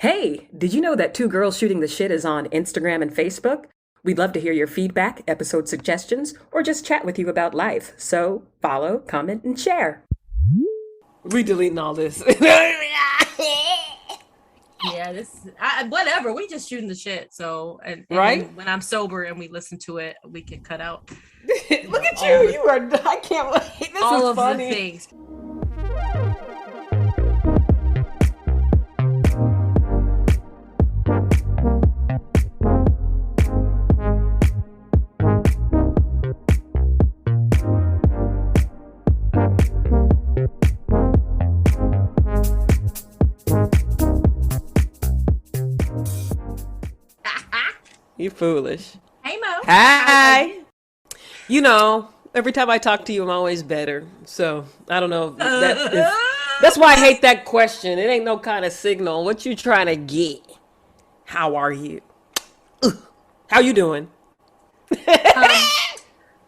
Hey, did you know that Two Girls Shooting the Shit is on Instagram and Facebook? We'd love to hear your feedback, episode suggestions, or just chat with you about life. So follow, comment, and share. We deleting all this. Yeah, whatever. We just shooting the shit. So, and Right? then when I'm sober and we listen to it, we can cut out Look at you. You are, I can't wait. This all is of funny. the things. You foolish. Hey Mo. Hi. You know, every time I talk to you, I'm always better. So I don't know. If that's why I hate that question. It ain't no kind of signal. What you trying to get? How are you? How you doing?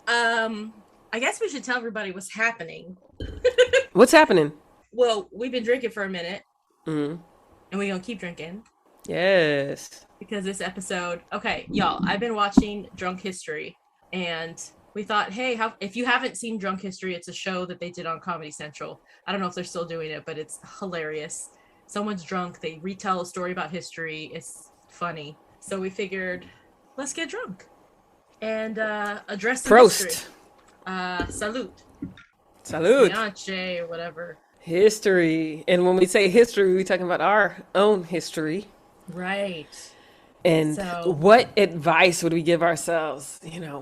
I guess we should tell everybody what's happening. What's happening? Well, we've been drinking for a minute, Mm-hmm. and we're gonna keep drinking Yes. because this episode. Okay, y'all, I've been watching Drunk History, and we thought, hey, if you haven't seen Drunk History, it's a show that they did on Comedy Central. I don't know if they're still doing it, but it's hilarious. Someone's drunk, they retell a story about history. It's funny. So we figured, let's get drunk and address the Prost. history. Salute. Salute. Fiance or whatever. History. And when we say history, we're talking about our own history. Right. And So- what advice would we give ourselves,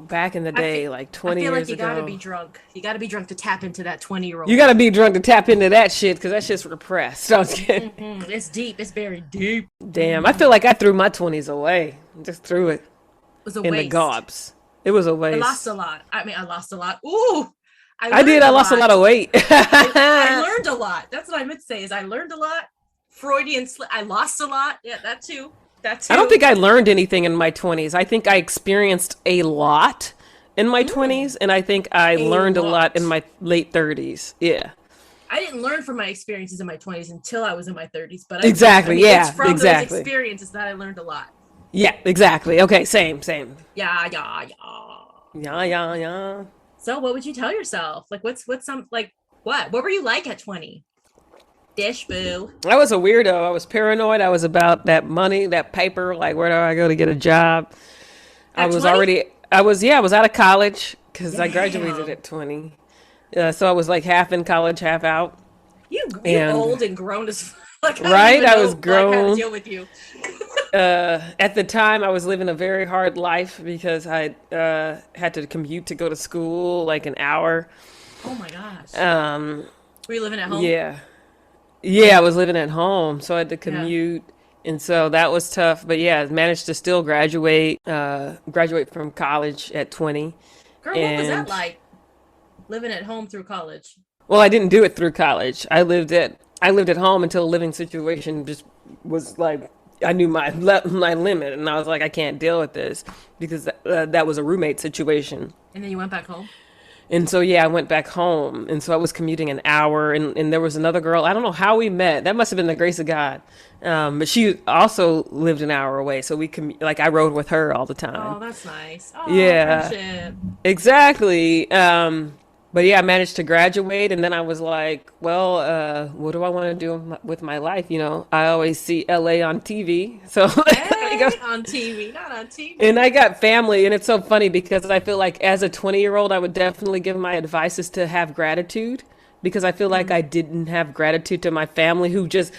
back in the day, like 20 I feel years like you ago? gotta be drunk. You gotta be drunk to tap into that 20-year-old. You gotta be drunk to tap into that shit, because that shit's repressed. I was kidding. It's deep. It's very deep. Damn, I feel like I threw my 20s away. Just threw it It was a in waste. the gobs. It was a I waste. lost a lot. I lost a lot. Ooh. I did. I lost a lot of weight. I learned a lot. That's what I meant to say is I learned a lot. Freudian slip. I lost a lot. Yeah, that too. I don't think I learned anything in my 20s. I think I experienced a lot in my 20s, and I think I learned a lot in my late 30s. Yeah. I didn't learn from my experiences in my 20s until I was in my 30s. But Exactly, it's from exactly. those experiences that I learned a lot. Yeah, exactly. Okay, same. Yeah. Yeah. So what would you tell yourself? Like what's some like what? What were you like at 20? Dish boo. I was a weirdo. I was paranoid. I was about that money, that paper. Like, where do I go to get a job? I At was 20? I was out of college because I Damn. graduated at 20. So I was like half in college, half out. You And- old and grown as like Right? I was how to grown. deal with you. At the time, I was living a very hard life because I had to commute to go to school like an hour. Oh my gosh. Were you living at home? Yeah, I was living at home, so I had to commute, and so that was tough. But yeah, I managed to still graduate from college at 20. Girl, what was that And- like? Living at home through college. Well, I didn't do it through college. I lived at home until a living situation just was like I knew my limit, and I was like, I can't deal with this because that was a roommate situation. And then you went back home? And so, yeah, I went back home. And so I was commuting an hour. And there was another girl. I don't know how we met. That must have been the grace of God. But she also lived an hour away. So I rode with her all the time. Oh, that's nice. Oh, Yeah. friendship. Exactly. But yeah, I managed to graduate. And then I was like, well, what do I want to do with my life? I always see LA on TV. So I Hey, go- on TV, not on TV. And I got family, and it's so funny because I feel like as a 20-year-old, I would definitely give my advice is to have gratitude because I feel like I didn't have gratitude to my family who just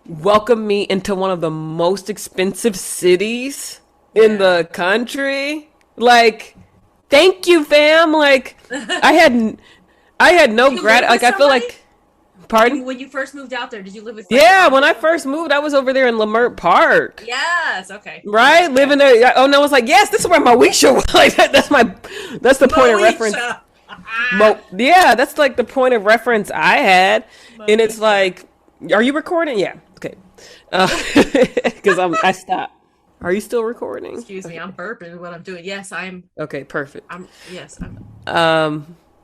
welcomed me into one of the most expensive cities in the country. Like, thank you, fam. Like, I had no you live gratitude. Like, with I feel somebody? like, pardon? When you first moved out there, did you live with Yeah, when I first moved, I was over there in Lamert Park. Yes, okay. Right, living there. Oh no, it's like yes, this is where Moesha was. Like that's the point of reference. Yeah, that's like the point of reference I had, and it's like, are you recording? Yeah, okay, because I stopped. Are you still recording? Excuse me, I'm burping what I'm doing. Yes, Okay, perfect. I'm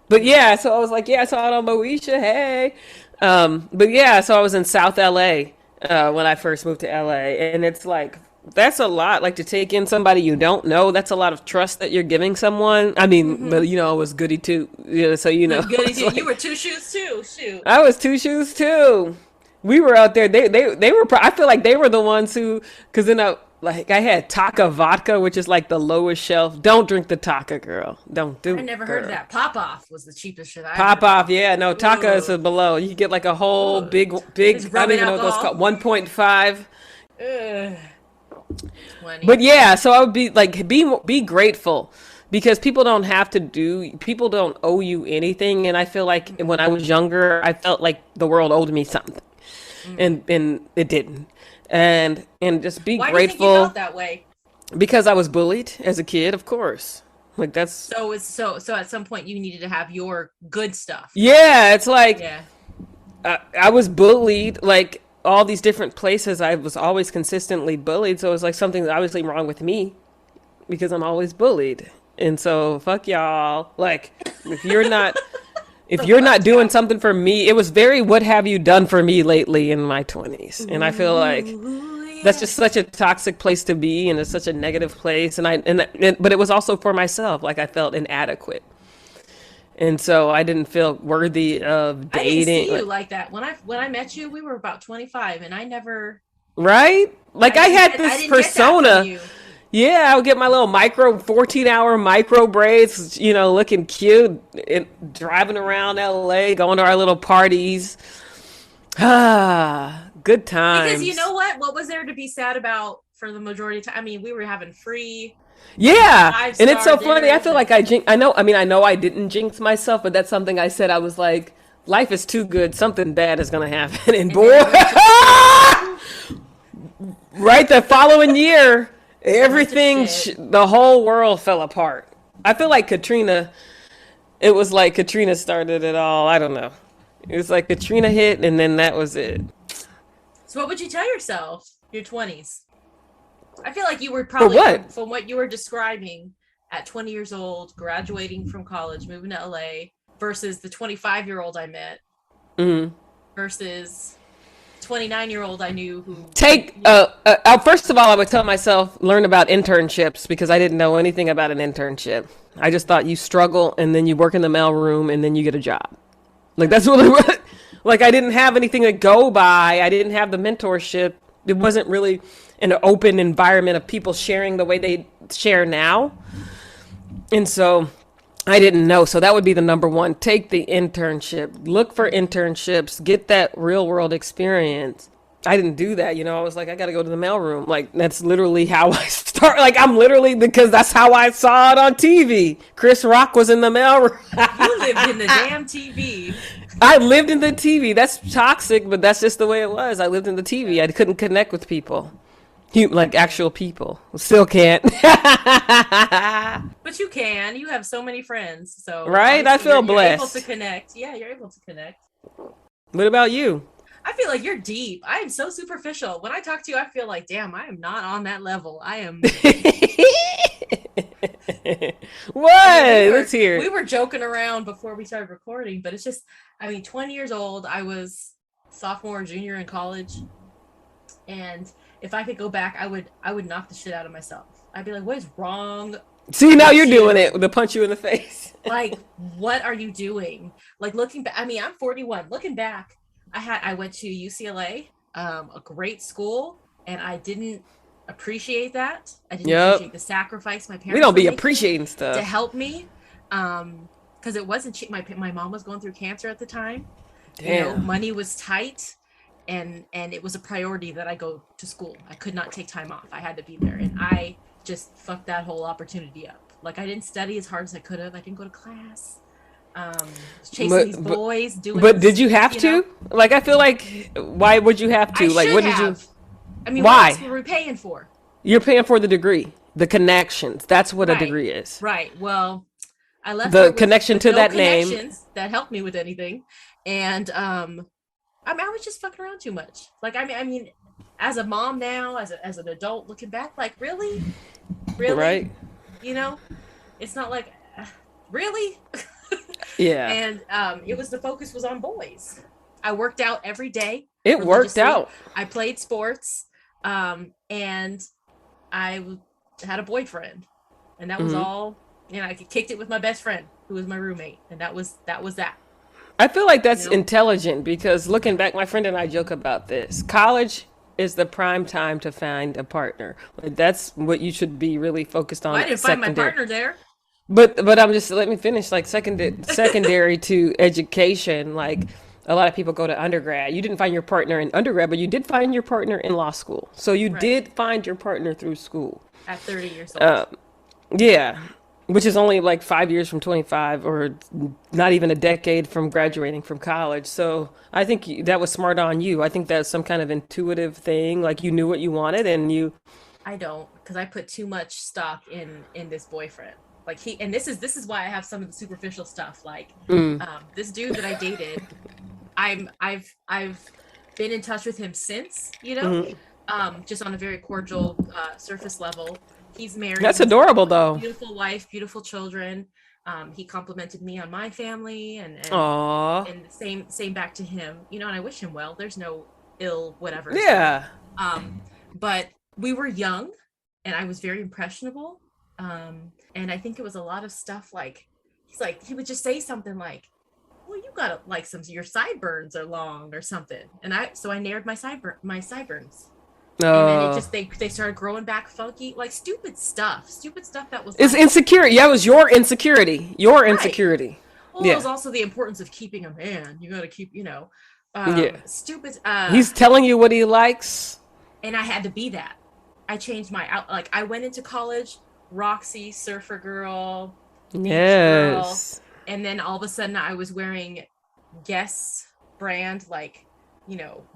But yeah, so I was like, yeah, I saw it on Moesha. Hey, but yeah, so I was in South LA. when I first moved to LA, and it's like that's a lot. Like to take in somebody you don't know, that's a lot of trust that you're giving someone. I mean, but Mm-hmm. you know, I was goody too, so Goody it's two. You like were two shoes too. Shoot. I was two shoes too. We were out there. They were. I feel like they were the ones who, because then I had Taka vodka, which is like the lowest shelf. Don't drink the Taka, girl. Don't I do, never heard of girl. that. Pop off was the cheapest shit I ever Pop heard off, of. yeah. No, Taka is Ooh, a below. You get like a whole ooh. big. Just I don't rubbing even know what those alcohol. called. 1.5. Ugh. But 20s. yeah, so I would be like, be grateful because people don't owe you anything, and I feel like when I was younger, I felt like the world owed me something, Mm. and it didn't, and just be Why do you think you felt grateful that way? because I was bullied as a kid, of course. Like that's So at some point you needed to have your good stuff. yeah, it's like Yeah. I was bullied like all these different places. I was always consistently bullied, so it was like something obviously wrong with me because I'm always bullied. And so fuck y'all. Like if you're not if So you're fuck not yeah. doing something for me, it was very what have you done for me lately in my 20s. And I feel like Ooh, that's yeah. just such a toxic place to be and it's such a negative place and but it was also for myself like I felt inadequate. And so I didn't feel worthy of I didn't dating see you like, like that. When I met you, we were about 25 and right? Like I had I this didn't get that from persona. you. Yeah, I would get my little 14-hour micro braids, looking cute, and driving around LA, going to our little parties. Ah, good Because you know times. what? What was there to be sad about for the majority of time? I mean, we were having free Yeah, five and it's star so funny. I dinners feel like and I know I didn't jinx myself, but that's something I said. I was like, life is too good. Something bad is going to happen. And then boy, it went to right the following year, went to shit. the whole world fell apart. I feel like Katrina, it was like Katrina started it all. I don't know. It was like Katrina hit, and then that was it. So what would you tell yourself? Your 20s. I feel like you were For probably what? from what you were describing at 20 years old, graduating from college, moving to LA versus the 25-year-old I met Mm-hmm. versus 29-year-old I knew who Take you know first of all, I would tell myself learn about internships because I didn't know anything about an internship. I just thought you struggle and then you work in the mailroom and then you get a job. Like that's what it was. Like I didn't have anything to go by. I didn't have the mentorship. It wasn't really an open environment of people sharing the way they share now. And so I didn't know. So that would be the number one. Take the internship. Look for internships. Get that real world experience. I didn't do that. I was like, I got to go to the mailroom. Like, that's literally how I start. Like, I'm literally, because that's how I saw it on TV. Chris Rock was in the mailroom. you lived in the damn TV. I lived in the TV. That's toxic, but that's just the way it was. I lived in the TV. I couldn't connect with people. Like actual people. Still can't. But you can. You have so many friends. So Right? I obviously feel you're able to blessed. connect. Yeah, you're able to connect. What about you? I feel like you're deep. I am so superficial. When I talk to you, I feel like, damn, I am not on that level. I am. I What? mean, Let's hear we it. were joking around before we started recording, but it's just, I mean, 20 years old. I was sophomore or junior in college, and if I could go back, I would knock the shit out of myself. I'd be like, what is wrong See, now you're with doing you? it to punch you in the face. Like, what are you doing? Like looking back, I mean, I'm 41. Looking back, I went to UCLA, a great school, and I didn't appreciate that. I didn't Yep. appreciate the sacrifice my We parents don't were be making appreciating to stuff. help me. Because it wasn't cheap. My mom was going through cancer at the time. Damn. Money was tight, and it was a priority that I go to school. I could not take time off. I had to be there, and I just fucked that whole opportunity up. Like I didn't study as hard as I could have. I didn't go to class. Was chasing these But, but boys, doing but did you have you know. to? Like I feel like why would you have I to? Like should what did you have. I mean, what else why? were we paying for? You're paying for the degree, the connections. That's what a Right, degree is. right. Well, I left there The with connection to no that name. connections that helped me with anything, and I mean, I was just fucking around too much. Like, I mean, as a mom now, as an adult looking back, like, really, really, Right? you know, it's not like really. Yeah. And it was the focus was on boys, I worked out every day It worked religiously. out. I played sports, and had a boyfriend, and that was Hmm. all. I kicked it with my best friend, who was my roommate, and that was that. I feel like You that's know, intelligent because looking back, my friend and I joke about this. College is the prime time to find a partner. Like, that's what you should be really focused well, I on didn't find my secondary. partner there. But I'm just let me finish. Like secondary to education, like a lot of people go to undergrad. You didn't find your partner in undergrad, but you did find your partner in law school. So you Right, did find your partner through school. at 30 years old. Uh, yeah, which is only like 5 years from 25, or not even a decade from Right. graduating from college. So I think that was smart on you. I think that's some kind of intuitive thing. Like you knew what you wanted, and you. I don't, because I put too much stock in this boyfriend. Like and this is why I have some of the superficial stuff. Like, Mm, this dude that I dated, I've been in touch with him since, mm. just on a very cordial, surface level. He's married. That's He's got adorable, a though. beautiful wife, beautiful children. He complimented me on my family, Aw, and same back to him. And I wish him well. There's no ill whatever's there. yeah. Um, but we were young, and I was very impressionable. And I think it was a lot of stuff like he would just say something like, well, you got like your sideburns are long or something. And I nared my sideburns. And then it Uh, just they started growing back funky, like stupid stuff that was it's like, insecurity. Yeah, it was your insecurity. Your right. insecurity. Well, it was Yeah. also the importance of keeping a man. You got to keep, Yeah. stupid. He's telling you what he likes. And I had to be that. I changed my out. Like, I went into college, Roxy, surfer girl, beach girl, Yes. and then all of a sudden I was wearing Guess brand, like,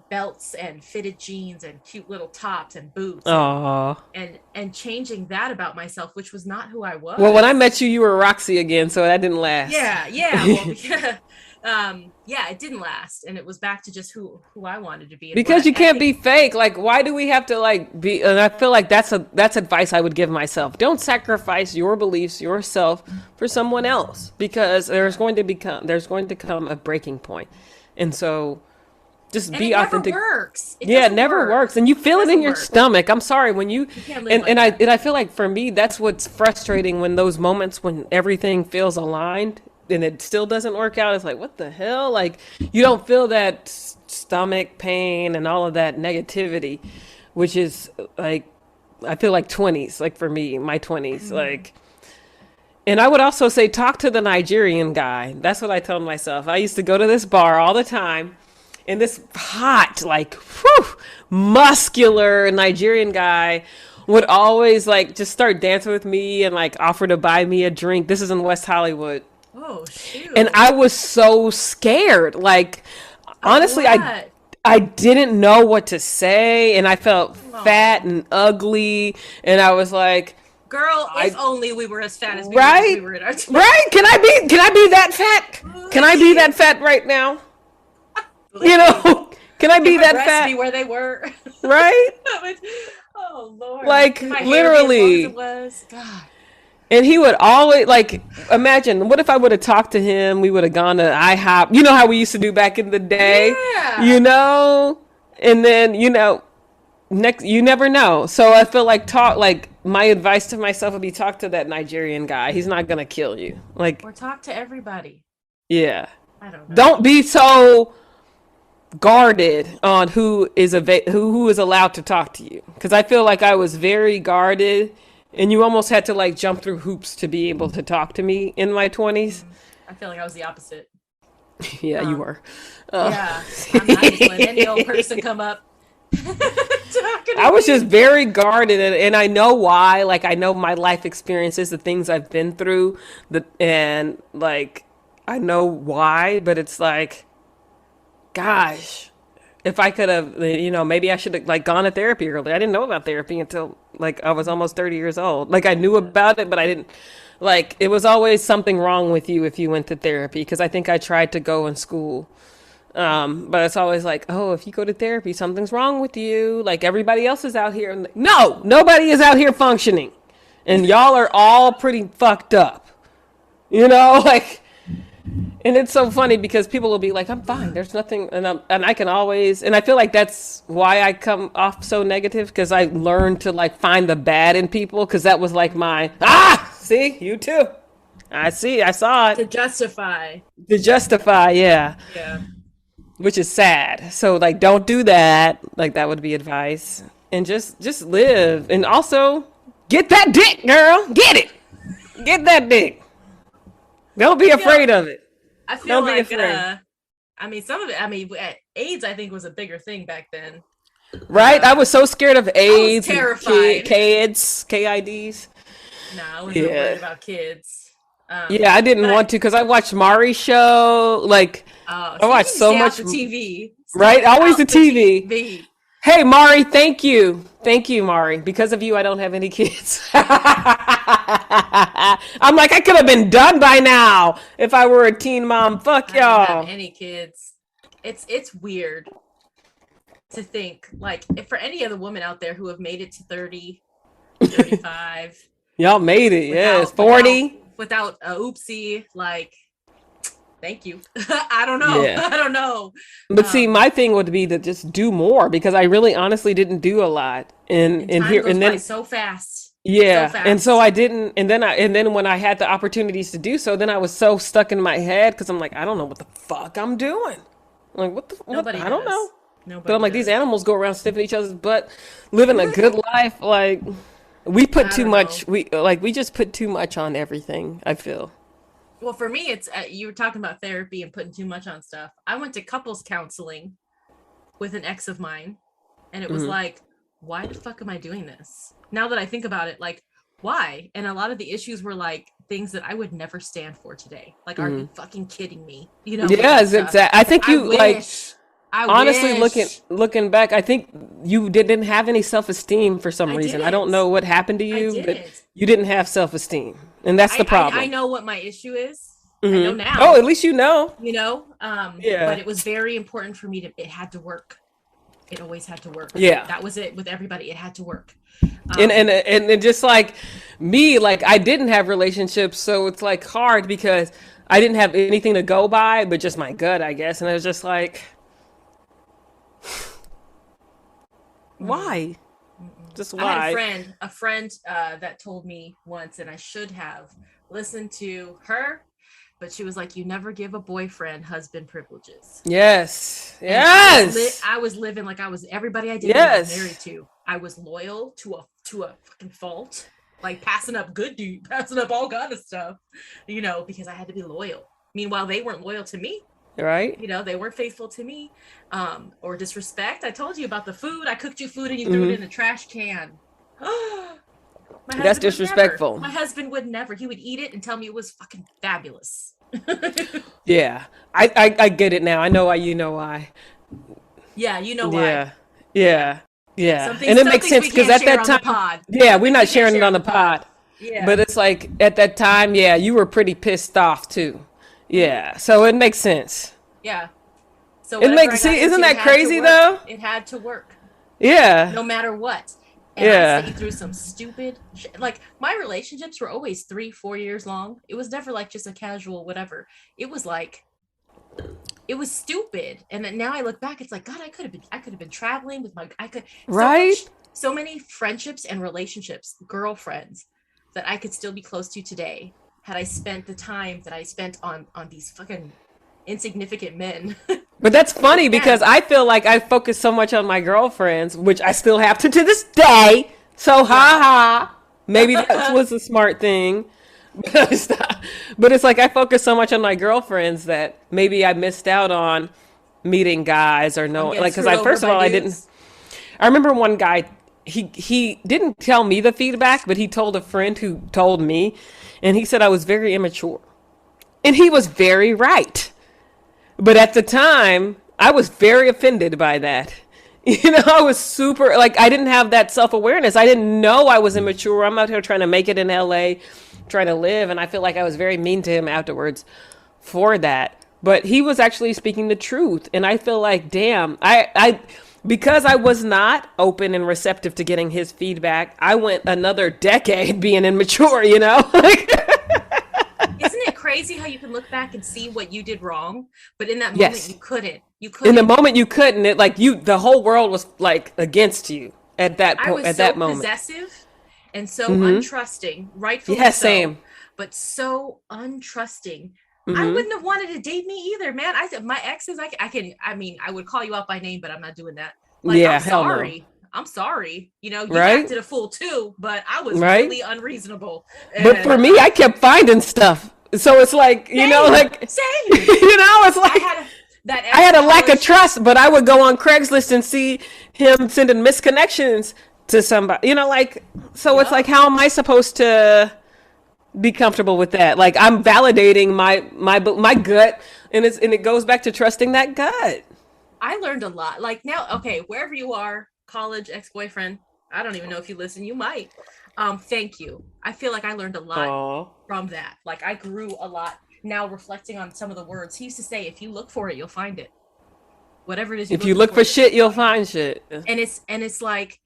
belts and fitted jeans and cute little tops and boots, Aw. and changing that about myself, which was not who I Well, when I was. met you, you were Roxy again, so that didn't last. Yeah, yeah. Well, yeah, it didn't last, and it was back to just who I wanted to be, and Because what you I can't think. be fake. Like, why do we have to like be? And I feel like that's advice I would give myself. Don't sacrifice your beliefs, yourself, for someone else, because Yeah. there's going to come a breaking point, and so just And it be never authentic. works. It Yeah, it doesn't never work. works, and you It feel it in doesn't your work. stomach. I'm sorry when you, You can't live like and I that. and I feel like for me that's what's frustrating when those moments when everything feels aligned and it still doesn't work out. It's like what the hell? Like you don't feel that stomach pain and all of that negativity, which is like I feel like 20s, like for me, my 20s, Mm. like. And I would also say, talk to the Nigerian guy. That's what I told myself. I used to go to this bar all the time, and this hot, like, whew, muscular Nigerian guy would always like just start dancing with me and like offer to buy me a drink. This is in West Hollywood. Oh And shoot. I was so scared. Like, Of honestly, what? I didn't know what to say, and I felt fat Oh, and ugly, and I was like, girl, if I only we were as fat as we were when we right, were in our right. Can I be that fat? Can I be that fat right now? You please. know, can I Can be my that breasts be fat? where they were? Right? Oh Lord. Like Can my hair be as long as it literally. was? God. And he would always like imagine what if I would have talked to him, we would have gone to IHOP. You know how we used to do back in the day, you Yeah. know? And then, next you never know. So I feel like talk like my advice to myself would be talk to that Nigerian guy. He's not going to kill you. Like, Or talk to everybody. yeah. I don't Don't know. be so guarded on who is allowed to talk to you because I feel like I was very guarded and you almost had to like jump through hoops to be able to talk to me in my 20s. I feel like I was the opposite. Yeah, you Um, were. yeah. I'm just letting any old person come up talking I to was just me. very guarded and I know why. Like I know my life experiences, the things I've been through, and like I know why, but it's like gosh, if I could have, maybe I should have like gone to therapy earlier. I didn't know about therapy until like I was almost 30 years old. Like I knew Yeah. about it, but I didn't like it was always something wrong with you if you went to therapy because I think I tried to go in school. But it's always like, oh, if you go to therapy, something's wrong with you. Like everybody else is out here. No, nobody is out here functioning. And y'all are all pretty fucked up. Like And it's so funny because people will be like, "I'm fine. There's nothing," and I can always, and I feel like that's why I come off so negative because I learned to like find the bad in people because that was like my see you too. I saw it To justify. to justify, yeah, Yeah. which is sad. So like, don't do that. Like that would be advice, and just live, and also get that dick, girl. Get that dick. Don't be I feel afraid of it. I feel Don't be like afraid. I mean some of it, I mean AIDS I think was a bigger thing back then. Right? I was so scared of I was AIDS and terrified. KIDs. Nah, I was real worried Yeah. about kids. Yeah, I didn't But I want to because I watched Mari's show. Like, I see, you watched need to so stay out much, the TV. right? Stay Always the out the TV. TV. Hey, Mari, thank you. Thank you, Mari. Because of you, I don't have any kids. I'm like, I could have been done by now if I were a teen mom. Fuck I don't have y'all. any kids. It's weird to think like if for any other women out there who have made it to 30, 35 Y'all made it. Yes. without 40. without a oopsie, like thank you. I don't know. Yeah. I don't know. But see, Um my thing would be to just do more because I really honestly didn't do a lot. and And time here goes and by then so fast. So yeah. And so fast. I didn't and then when I had the opportunities to do so, then I was so stuck in my head because I'm like, I don't know what the fuck I'm doing. I'm like, what Nobody I don't know. does. But I'm Nobody like, these does. animals go around sniffing each other's butt, living a good life. Like we put I too don't know. much we just put too much on everything, I feel. Well, for me, it's you were talking about therapy and putting too much on stuff. I went to couples counseling with an ex of mine, and it was Hmm. like, why the fuck am I doing this? Now that I think about it, like, why? And a lot of the issues were like things that I would never stand for today. Like, are you fucking kidding me? You know, with that Yes, stuff. exactly. I think I you like wish. I honestly looking wish looking back, I think you didn't have any self-esteem for some I reason. I don't didn't. know what happened to I you, but didn't. you didn't have self-esteem. And that's the I problem. know what my issue is. I know Hmm. Oh, now, at least you know. but Yeah. it was very important for me to, it had to work. It always had to work. Yeah. That was it with everybody. It had to work. And Um, and just like me, like I didn't have relationships, so it's like hard because I didn't have anything to go by, but just my gut, I guess. And I was just like, mm, why? mm-mm. Just I had why? a friend that told me once, and I should have listened to her, but she was like, "You never give a boyfriend husband privileges." Yes. And Yes. I was living like I was everybody I dated I was married Yes. to. I was loyal to a fucking fault, like passing up good dude, passing up all kind of stuff, because I had to be loyal. Meanwhile, they weren't loyal to me. Right? They weren't faithful to me, or disrespect. I told you about the food. I cooked you food and you threw it Hmm. in a trash can. my That's husband would never. disrespectful. My husband would never. He would eat it and tell me it was fucking fabulous. Yeah. I get it now. I know why you know why. Yeah, you know why. Yeah. Yeah. Yeah. Yeah. And it Some makes things sense we because can't at share that on the time, pod. yeah, Some we're things we not can't sharing it share on on the the pod. pod. Yeah. But it's like at that time, yeah, you were pretty pissed off too. Yeah. So it makes sense. Yeah. So It whatever makes I got see, isn't into that had to crazy work. though? It had to work. Yeah. No matter what. And I Yeah. stayed through some stupid shit. Like my relationships were always 3-4 years long. It was never like just a casual whatever. It was like it was stupid. And then now I look back, it's like, God, I could have been traveling with my I could Right? so many friendships and relationships, girlfriends that I could still be close to today had I spent the time that I spent on these fucking insignificant men. But that's funny Yeah. because I feel like I focus so much on my girlfriends, which I still have to this day. So ha Yeah. ha. Maybe that was a smart thing. But it's like I focus so much on my girlfriends that maybe I missed out on meeting guys or I'm no, getting like because screwed I over first of by all I didn't. dudes. I remember one guy. He didn't tell me the feedback, but he told a friend who told me, and he said I was very immature, and he was very right. But at the time, I was very offended by that. I was super, like, I didn't have that self awareness. I didn't know I was immature. I'm out here trying to make it in LA, trying to live. And I feel like I was very mean to him afterwards for that. But he was actually speaking the truth. And I feel like, damn, because I was not open and receptive to getting his feedback, I went another decade being immature, you know? Like, Isn't it crazy how you can look back and see what you did wrong, but in that moment Yes. you couldn't. You In the couldn't. moment you couldn't, it like the whole world was like against you at that I point, was at so that moment. possessive and so Mm-hmm. untrusting, rightfully Yeah, so, same. but so untrusting. I Mm-hmm. wouldn't have wanted to date me either, man. I said my exes, I can, I mean, I would call you out by name, but I'm not doing that. Like, I'm Yeah, hell no. sorry. I'm sorry. You know, you Right? acted a fool too, but I was Right? really unreasonable. But And for me, I kept finding stuff. So it's like, same, same. it's I like had that I ex had in a lack of college. trust, but I would go on Craigslist and see him sending misconnections to somebody. Like, so it's like, Yup. how am I supposed to be comfortable with that? Like, I'm validating my gut, and it goes back to trusting that gut. I learned a lot. Like now, okay, wherever you are, college, ex-boyfriend, I don't even know if you listen, you might. Thank you. I feel like I learned a lot Oh, from that. Like I grew a lot now reflecting on some of the words. He used to say, if you look for it, you'll find it. Whatever it is you're if you looking look for, for you'll shit, you'll find it. find shit. And it's like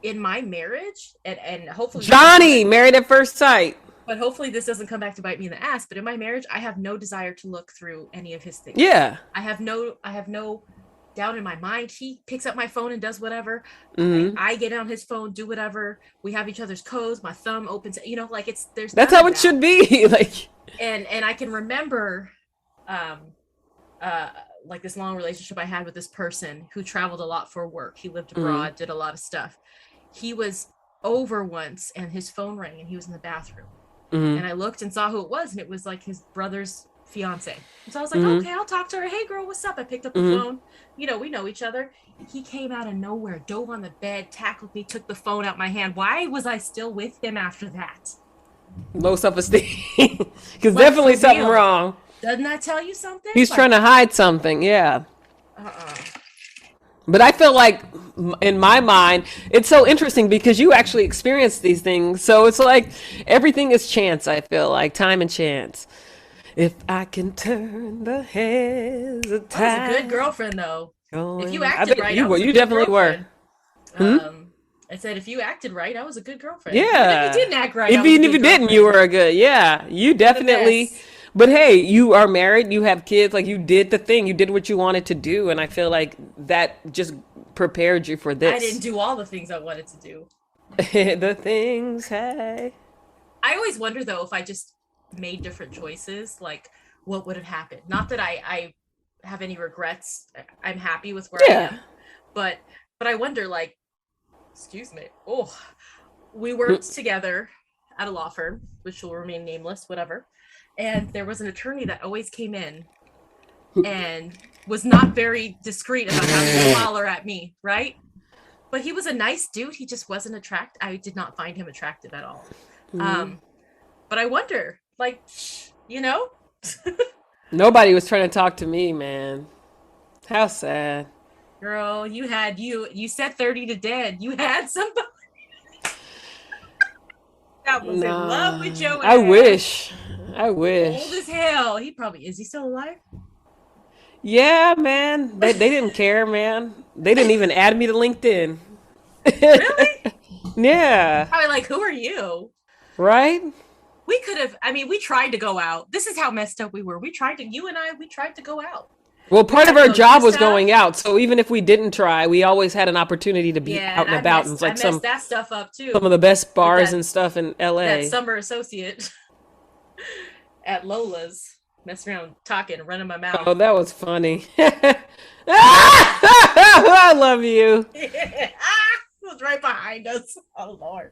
in my marriage, and hopefully this doesn't come back, Johnny, married at first sight. but hopefully this doesn't come back to bite me in the ass. But in my marriage, I have no desire to look through any of his things. Yeah. I have no doubt in my mind. He picks up my phone and does whatever. Hmm. I get on his phone, do whatever. We have each other's codes. My thumb opens, like there's That's none how of it that. should be. Like, And I can remember um uh like this long relationship I had with this person who traveled a lot for work. He lived mm, abroad, did a lot of stuff. He was over once and his phone rang and he was in the bathroom. mm, And I looked and saw who it was, and it was like his brother's fiance. And so I was like, mm, okay, I'll talk to her. Hey girl, what's up? I picked up the mm. phone. We know each other. He came out of nowhere, dove on the bed, tackled me, took the phone out my hand. Why was I still with him after that? Low self-esteem. Because Like for definitely something real. wrong. Doesn't that tell you something? He's Like, trying to hide something. Yeah. uh-uh. But I feel like in my mind, it's so interesting because you actually experience these things. So it's like everything is chance, I feel like time and chance. If I can turn the hands of I was a good time girlfriend though. If you going. I acted bet right, you I were. was a You good definitely were. girlfriend. Hmm? I said if you acted right, I was a good girlfriend. Even if you Yeah. didn't act right, I was a Even if good you didn't, you girlfriend. were a good. Yeah. You We're the definitely. best. But hey, you are married. You have kids. Like you did the thing. You did what you wanted to do, and I feel like that just prepared you for I didn't this. do all the things I wanted to do. The things. Hey. I always wonder though if I just made different choices, like what would have happened. Not that I have any regrets. I'm happy with where I Yeah. am, but I wonder, like, excuse me. Oh, we worked together at a law firm, which will remain nameless, whatever. And there was an attorney that always came in and was not very discreet about having to holler at me, right? But he was a nice dude. He just wasn't attractive. I did not find him attractive at all. Um, but I wonder, like, you know, Nobody was trying to talk to me, man. How sad. girl, you said 30 to dead. You had somebody that was in love with Nah. your I ass. wish. I Old wish. as hell. Is he still alive? Yeah, man. They didn't care, man. They didn't even add me to LinkedIn. Really? Yeah. Probably like, who are you? Right? We could have, I mean, we tried to go out. This is how messed up we were. We tried to go out. Well, We part tried of to our go do job was stuff. going out. So even if we didn't try, we always had an opportunity to be Yeah, out and and about. And it's I like messed that stuff up some too of the best with bars and stuff in that LA. summer associate at Lola's, messing around, talking, running my mouth. Oh, that was funny. I love you. It was right behind us. Oh Lord.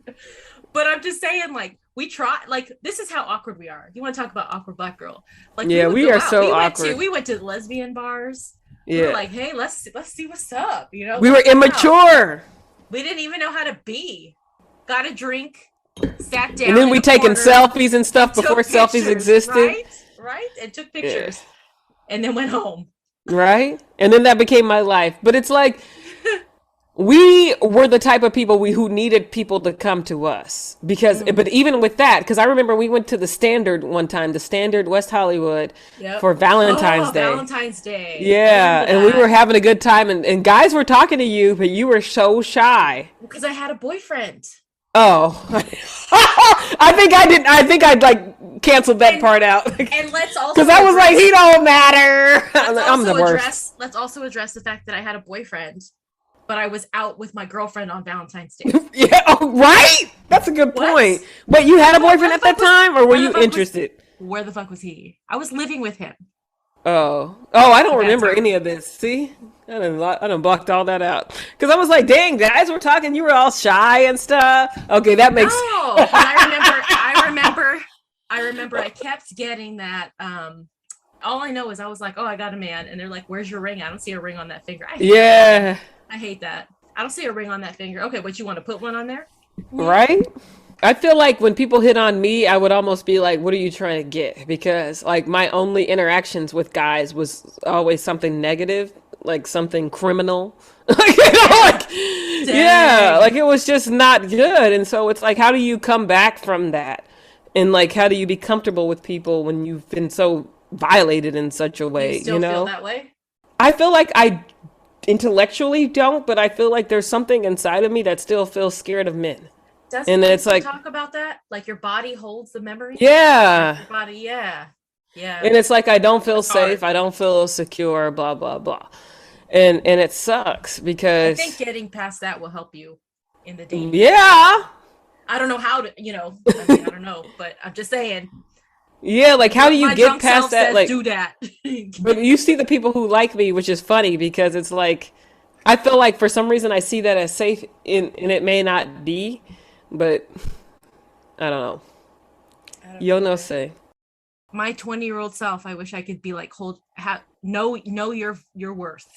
But I'm just saying, like, we try, like, this is how awkward we are. You want to talk about awkward black girl? Like, we Yeah, would we go are out. so awkward. We went to lesbian bars. We were Yeah. like, hey, let's see what's up. We were Let's go out. immature. We didn't even know how to be. Got a drink, sat And down then in we a taking corner, selfies and and stuff before took selfies pictures. existed. Right, and took Yeah. pictures, and then went home. Right? And then that became my life. But it's like we were the type of people who needed people to come to us because Mm. but even with that, because I remember we went to the Standard one time, the Standard West Hollywood Yep. for Valentine's Oh, Day. Valentine's Day. I Yeah, remember and we that were having a good time, and guys were talking to you, but you were so shy. because I had a boyfriend. Oh, I think I did. I think I'd like canceled that And part out and let's because also I was like, address he don't matter. I'm the worst. let's also address the fact that I had a boyfriend, but I was out with my girlfriend on Valentine's Day. Yeah, oh, right. That's a good What? point. Wait, you had a boyfriend at that time, or were Where the you fuck was interested? where the fuck was he? I was living with him Oh, I don't at that remember time. any of this. See, I done blocked all that out because I was like, dang, guys were talking. You were all shy and stuff. Okay, that makes. No, but I remember I kept getting that. All I know is I was like, oh, I got a man, and they're like, where's your ring? I don't see a ring on that finger. I hate that shit. Yeah, I hate that. I don't see a ring on that finger. Okay, but you want to put one on there? Yeah. right. I feel like when people hit on me, I would almost be like, "What are you trying to get?" Because like my only interactions with guys was always something negative, like something criminal. Like, like yeah, Dang. like it was just not good. And so it's like, how do you come back from that? And like, how do you be comfortable with people when you've been so violated in such a Do you way? still feel that way? I feel like I intellectually don't, but I feel like there's something inside of me that still feels scared of men. And Doesn't it's Jung like, talk about that? Like your body holds the memory? Like yeah. your body, yeah. Yeah. And it's like I don't feel That's safe, hard. I don't feel secure, blah blah blah. And it sucks I think because getting past that will help you in the dating phase. yeah. I don't know how to, I mean, I don't know, but I'm just saying. Yeah, like how do you My get drunk past self that says like do that. but you see the people who like me, which is funny because it's like I feel like for some reason I see that as safe and it may not be, but I don't know. I don't Yo know no either. say. My 20-year-old self, I wish I could be like know your worth.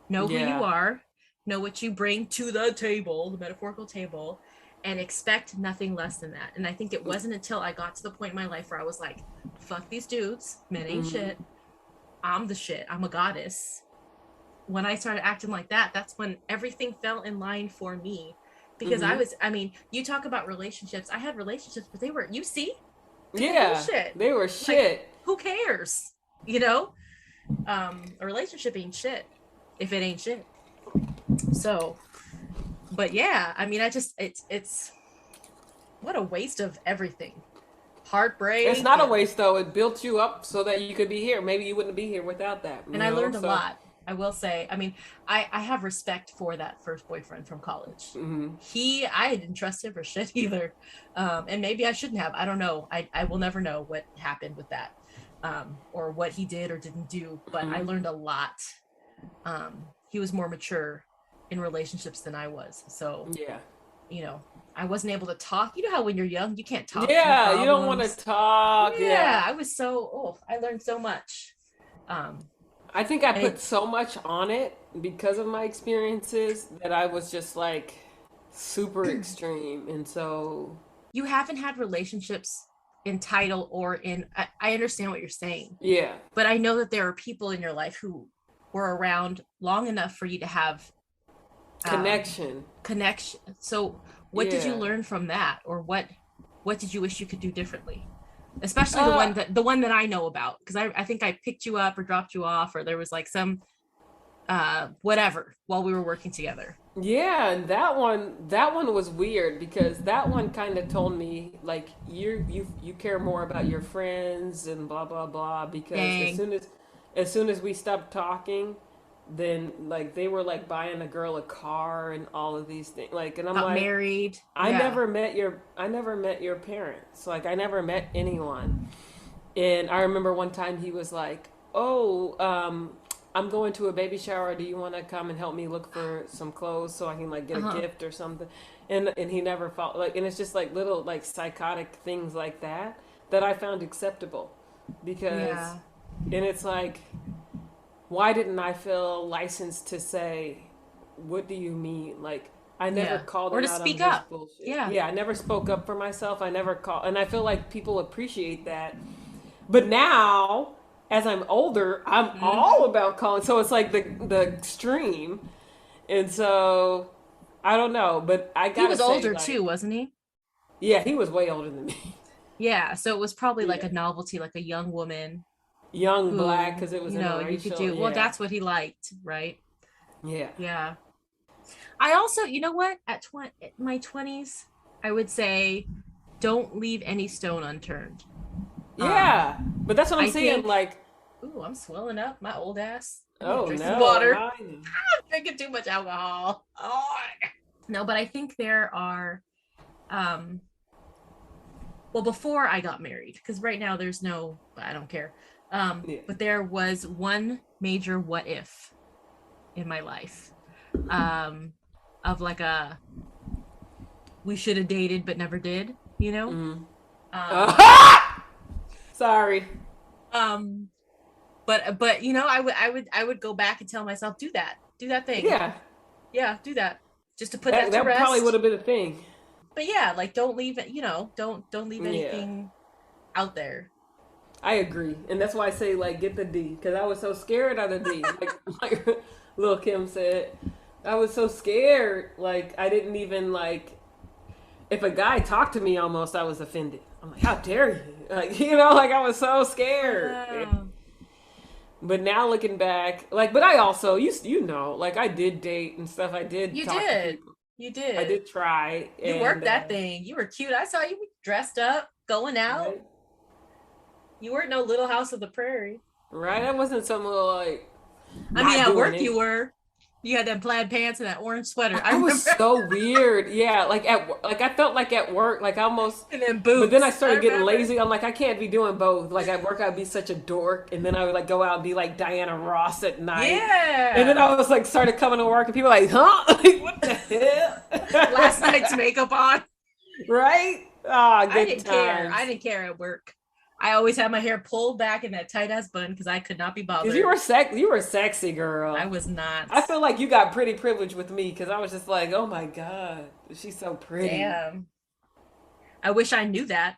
Know who you Yeah. are, know what you bring to the table, the metaphorical table, and expect nothing less than that. And I think it wasn't until I got to the point in my life where I was like, fuck these dudes, men ain't Hmm. shit. I'm the shit. I'm a goddess. When I started acting like that, that's when everything fell in line for me. Because Hmm. I mean, you talk about relationships. I had relationships, but they were Yeah, bullshit. they were Like, shit. who cares? You know? A relationship ain't shit if it ain't shit. So, but yeah, I mean, I just it's what a waste of everything. It's Heartbreak not a waste though. It built you up so that you could be here. Maybe you wouldn't be here without that, and you I know? learned a So, lot. I will say. I mean, I have respect for that first boyfriend from college. mhm. I didn't trust him for shit either. And maybe I shouldn't have. I don't know. I will never know what happened with that. Or what he did or didn't do, but I Mhm. learned a lot. He was more mature in relationships than I was. So Yeah. you know, I wasn't able to talk. You know how when you're young, you can't talk through Yeah, you don't want to problems. talk. Yeah, Yeah. I was so, oh, I learned so much. Um, I think I and put it, so much on it because of my experiences that I was just like super extreme. And so, you haven't had relationships in title or I understand what you're saying, yeah, but I know that there are people in your life who were around long enough for you to have um, connection. connection. So, what did you Yeah. learn from that, or what did you wish you could do differently? Especially Uh, the one that I know about, because I think I picked you up or dropped you off, or there was like some whatever while we were working together. yeah, and that one was weird because that one kind of told me like you care more about your friends and blah blah blah because Dang, as soon as we stopped talking, then like they were like buying a girl a car and all of these things like and I'm got like married. Yeah. I never met your parents. Like I never met anyone. And I remember one time he was like, "Oh, I'm going to a baby shower. Do you want to come and help me look for some clothes so I can like get Uh a huh. gift or something?" And he never felt like, and it's just like little like psychotic things like that that I found acceptable because, Yeah. and it's like, why didn't I feel licensed to say, "What do you mean?" Like I never Yeah. called Or him to out on speak his up. bullshit. Yeah. Yeah, I never spoke up for myself. I never called, and I feel like people appreciate that but now, as I'm older, I'm all Mm-hmm. about calling. So it's like the extreme, and so I don't know. But I He gotta was say, older like, too, wasn't he? yeah, he was way older than me. Yeah. So it was probably like Yeah, a novelty, like a young woman young black who, because it was you could interracial. do. Well, Yeah, that's what he liked, right? yeah. Yeah. I also, you know what? At my 20s, I would say don't leave any stone unturned. Um, Yeah, but that's what I'm I saying. think, Like, ooh, I'm swelling up, my old ass. I need to oh drink some no, am water. I? I'm drinking too much alcohol. Oh. No, but I think there are, um, well, before I got married, because right now there's no, I don't care. Yeah. But there was one major what if in my life, um, of like a we should have dated but never did, you know? Mm. Um, Sorry. um, but you know, I would go back and tell myself, do that thing, Yeah, yeah, do that, just to put that that to that probably would rest. have been a thing. But yeah, like don't leave it, you know, don't leave Yeah, anything out there. I agree, and that's why I say like get the D because I was so scared of the D. Like Lil Kim said, I was so scared. Like I didn't even like if a guy talked to me, almost I was offended. I'm like, how dare you? Like like I was so scared. Wow. But now looking back, like, but I also like I did date and stuff. I did You talk to did. people. You I did. did try, You and worked that thing. You were cute. I saw you dressed up, going out. right, You weren't no Little House of the Prairie. right. I wasn't some little like I mean, not at doing work it. you were. You had that plaid pants and that orange sweater. I I was remember. so weird. Yeah, like I felt like at work, like almost. And then But then I boots. I started getting remember. lazy. I'm like, I can't be doing both. Like at work, I'd be such a dork, and then I would like go out and be like Diana Ross at night. And then Yeah. I was like, started coming to work, and people were like, huh? Like, what the Last hell? night's makeup on. Right? Ah, I good didn't care. I times. didn't care at work. I always had my hair pulled back in that tight ass bun because I could not be Cause bothered. you were sexy, I girl. was not. I feel like you got pretty privilege with me, cause I was just like, oh my god, she's so pretty. Damn. I wish I knew that.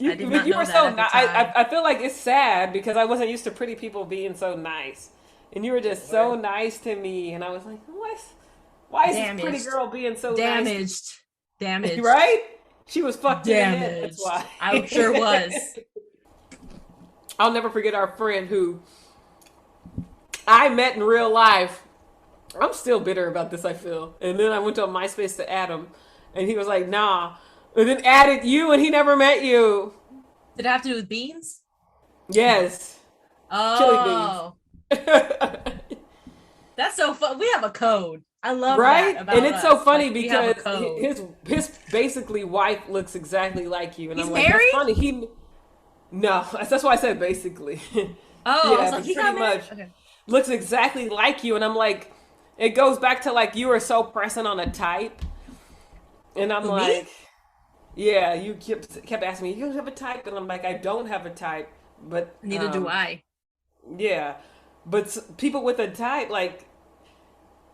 I did But not you know were that so at the nice. time. I feel like it's sad because I wasn't used to pretty people being so nice, and you were just so Lord. nice to me, and I was like, why is this pretty Damaged. girl being so nice to Damaged. me? Damaged. Right? She was fucked in the head. That's Damaged. why. I sure was. I'll never forget our friend who I met in real life. I'm still bitter about this, I feel. And then I went to MySpace to add him, and he was like, nah. And then added you, and he never met you. Did it have to do with beans? Yes. Chili beans. Oh, that's so fun. We have a code. I love that Right? And about it's so us. funny Like we have a because code. his basically wife looks exactly like you. And He's I'm like, that's married? funny. No, that's why I said basically. Oh, I was Yeah, like, but he pretty got married? much Okay. looks exactly like you. And I'm like, it goes back to like you were so pressing on a type. And I'm Who, me? like, yeah, you kept asking me, you have a type, and I'm like, I don't have a type, but Neither do I. yeah, but people with a type, like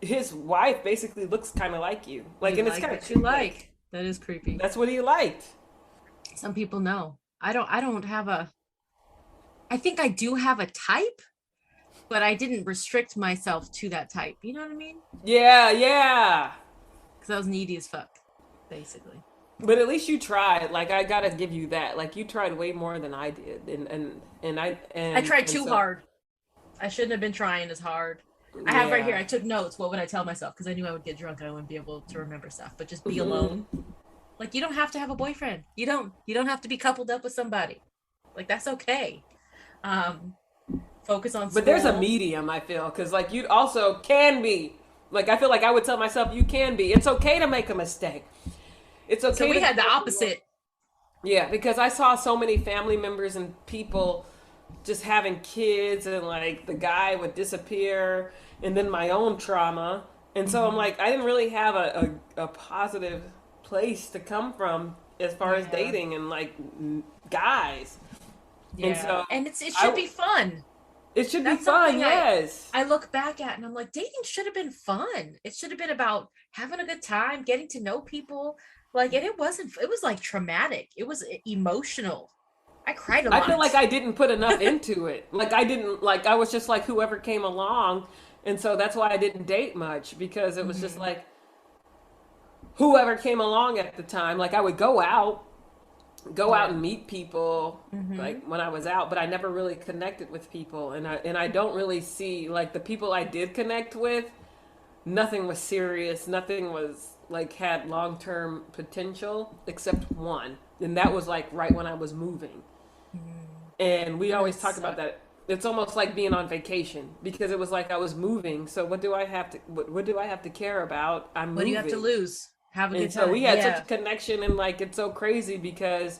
his wife, basically looks kind of like you, like, You and it's like kind of what you like like. That is creepy. that's what he liked. Some people know. I don't have a I think I do have a type, but I didn't restrict myself to that type. You know what I mean? Yeah, yeah. Because I was needy as fuck, basically. But at least you tried. Like I gotta give you that. Like you tried way more than I did, I tried and too so hard. I shouldn't have been trying as hard. I have right here. yeah. I took notes. What would I tell myself? Because I knew I would get drunk and I wouldn't be able to remember stuff. But just be alone. Mhm. Like you don't have to have a boyfriend. You don't. You don't have to be coupled up with somebody. Like that's okay. Um, Focus on But there's a school. medium, I feel, because like you also can be. Like I feel like I would tell myself you can be. It's okay to make a mistake. It's So okay we to had the go through. opposite. Yeah, because I saw so many family members and people just having kids, and like the guy would disappear, and then my own trauma. And so I'm Mhm. like, I didn't really have a positive place to come from as far as Yeah. dating and like guys. And Yeah. so And it should I, be fun. it should be That's fun, something yes. I look back at and I'm like, dating should have been fun. It should have been about having a good time, getting to know people. Like, and it wasn't, it was like traumatic. It was emotional. I cried a I feel like lot. I didn't put enough into it. Like I didn't like I was just like whoever came along, and so that's why I didn't date much because it was just Hmm. like whoever came along at the time. Like I would go out Yeah. and meet people Hmm. like when I was out, but I never really connected with people, and I don't really see like the people I did connect with. Nothing was serious. Nothing was like had long term potential, except one, and that was like right when I was moving. Mm, And we that always talk about sucks. that. It's almost like being on vacation because it was like I was moving. So what do I have to what do I have to care about? I'm What do you have to moving. lose? Have a good And so we time. had such a Yeah. connection, and like it's so crazy because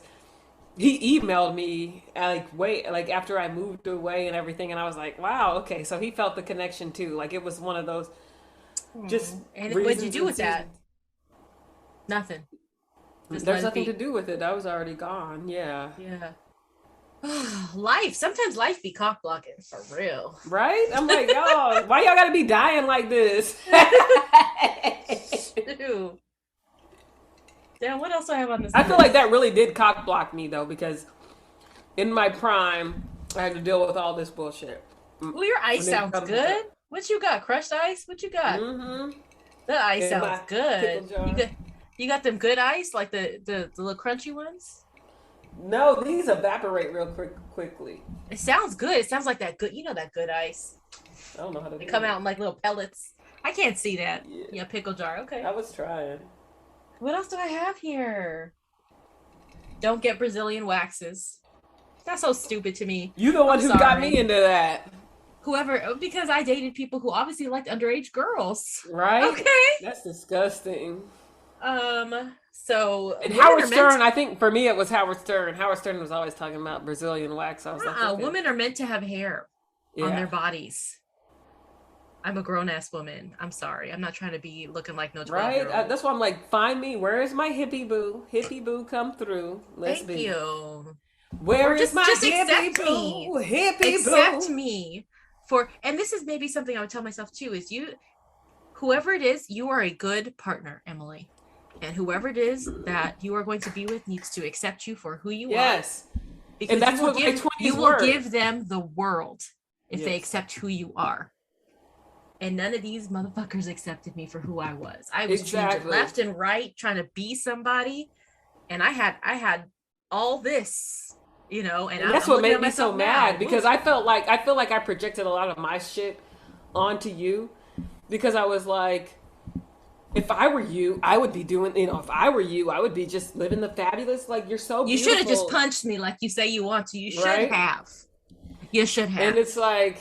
he emailed me like wait like after I moved away and everything, and I was like, wow, okay, so he felt the connection too. Like it was one of those just Oh. And what'd you reasons do and with that? seasons. Nothing. Just There's let it nothing to be. do with it. I was already gone. Yeah. Yeah. Life. Sometimes life be cock blocking for real. Right? I'm like, y'all, why y'all gotta be dying like this? Ew. Damn, what else do I have on this I feel like list? that really did cock block me though, because in my prime, I had to deal with all this bullshit. Oh, your ice When it sounds comes to, good. What you got? Crushed ice? What you got? mm-hmm, The ice in sounds my pickle good. jar. You got them good ice, like the little crunchy ones? No, these evaporate real quickly. It sounds good. It sounds like that good, that good ice. I don't know how to They do come it. out in like little pellets. I can't see that. Yeah, Yeah, pickle jar. Okay. I was trying. What else do I have here? Don't get Brazilian waxes. That's so stupid to me. You the I'm one who got me sorry. into that, Whoever, because I dated people who obviously liked underage girls. right? Okay. That's disgusting. So And women Howard are meant Stern, I think for me it was Howard Stern. Howard Stern was always talking about Brazilian wax. I was like, okay, women are meant to have hair on yeah, their bodies. I'm a grown ass woman. I'm sorry. I'm not trying to be looking like no 12 right. year old. That's why I'm like, find me. Where is my hippie boo? Hippie boo, come through. Let's Thank be. you. Where Or is my just hippie accept boo? me. Hippie Accept boo. me for, and this is maybe something I would tell myself too, is whoever it is, you are a good partner, Emily. And whoever it is that you are going to be with needs to accept you for who you are, Yes, and because that's what my you twenties will were. give them the world if they Yes, accept who you are. And none of these motherfuckers accepted me for who I was. I was changing exactly. left and right, trying to be somebody, and I had all this, and And that's I'm what looking made at me so myself mad now. because Oof. I feel like I projected a lot of my shit onto you because I was like, if I were you, I would be doing, if I were you, I would be just living the fabulous, like, you're so You should have just beautiful, punched me like you say you want to. You should right? have. You should And have. it's like,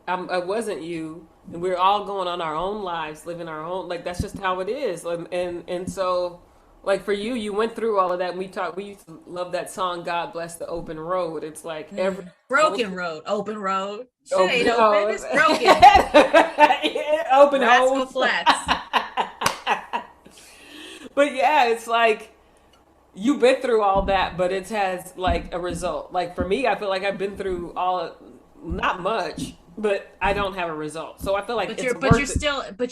I wasn't you, and we're all going on our own lives, living our own, like, that's just how it is. And so, like, for you, you went through all of that, and we used to love that song, God Bless the Open Road. It's like every, most, Broken road, open road. Shit open, ain't open. oh, It's broken. open Rascal hose. Flats. But yeah, it's like you've been through all that, but it has like a result. Like for me, I feel like I've been through all, not much, but I don't have a result. So I feel like But it's you're worth it.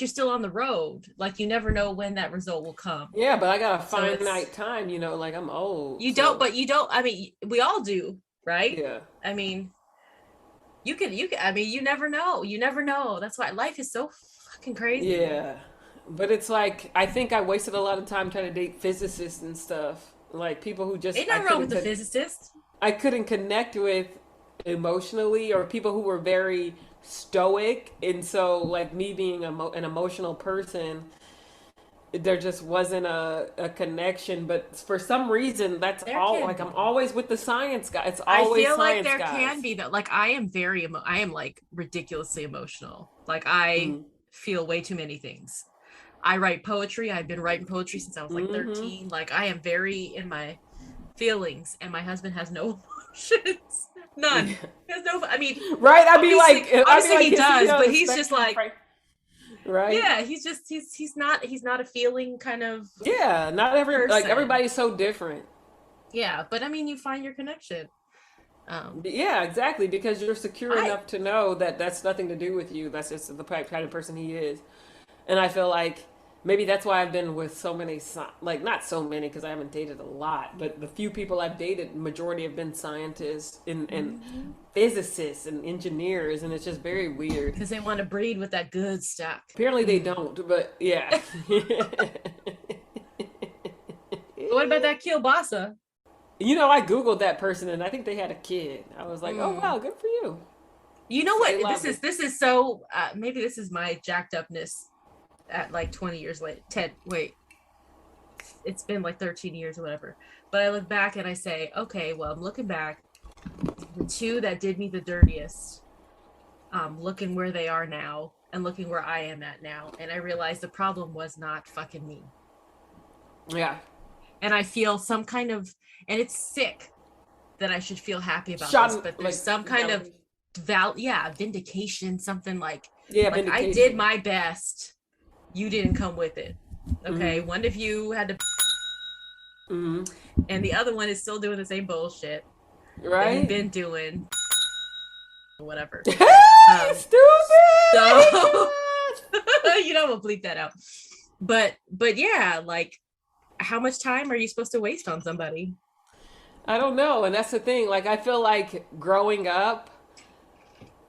still on the road. Like you never know when that result will come. Yeah, but I got a So it's finite time, like I'm old. you don't, So but you don't. I mean, we all do, right? yeah. I mean, you can. I mean, you never know. You never know. That's why life is so fucking crazy. Yeah. But it's like I think I wasted a lot of time trying to date physicists and stuff. Like people who just Ain't nothing wrong with the physicist. I couldn't connect with emotionally, or people who were very stoic, and so like me being an emotional person, there just wasn't a connection. But for some reason, that's There all, can like I'm be. always with the science guy. It's I always feel like science there can guys. be that. Like I am like ridiculously emotional. Like I Mm. feel way too many things. I write poetry. I've been writing poetry since I was like Mm-hmm. 13. Like I am very in my feelings, and my husband has no emotions. None. Yeah. He has no. I mean, Right, I'd be obviously like, he is he does, on but the he's just spectrum? like, Right. yeah, he's not a feeling kind of Yeah, not person. everybody's so different. Yeah, but I mean, you find your connection. Um, Yeah, exactly, because you're secure I enough to know that that's nothing to do with you. That's just the kind of person he is. And I feel like maybe that's why I've been with so many, like not so many because I haven't dated a lot, but the few people I've dated, majority have been scientists and mhm. physicists and engineers, and it's just very weird. Because they want to breed with that good stuff. Apparently they Mm. don't, but yeah. What about that kielbasa? I Googled that person and I think they had a kid. I was like, oh Mm. wow, good for you. You know So what? they loved it. This is so. Maybe this is my jacked upness. at like 20 years late. 10, wait, it's been like 13 years or whatever. But I look back and I say, okay, well, I'm looking back. The two that did me the dirtiest, looking where they are now and looking where I am at now. And I realized the problem was not fucking me. Yeah. And I feel some kind of, and it's sick that I should feel happy about this, Shot, but there's like, some kind of vindication, something yeah, like I did vindication. my best. You didn't come with it. Okay. Mm-hmm. One of you had to, Mm-hmm. and the other one is still doing the same bullshit that you've Right? been doing, whatever. Hey, Um, stupid! so you know, we'll bleep that out. But yeah, like, how much time are you supposed to waste on somebody? I don't know. And that's the thing. Like, I feel like growing up,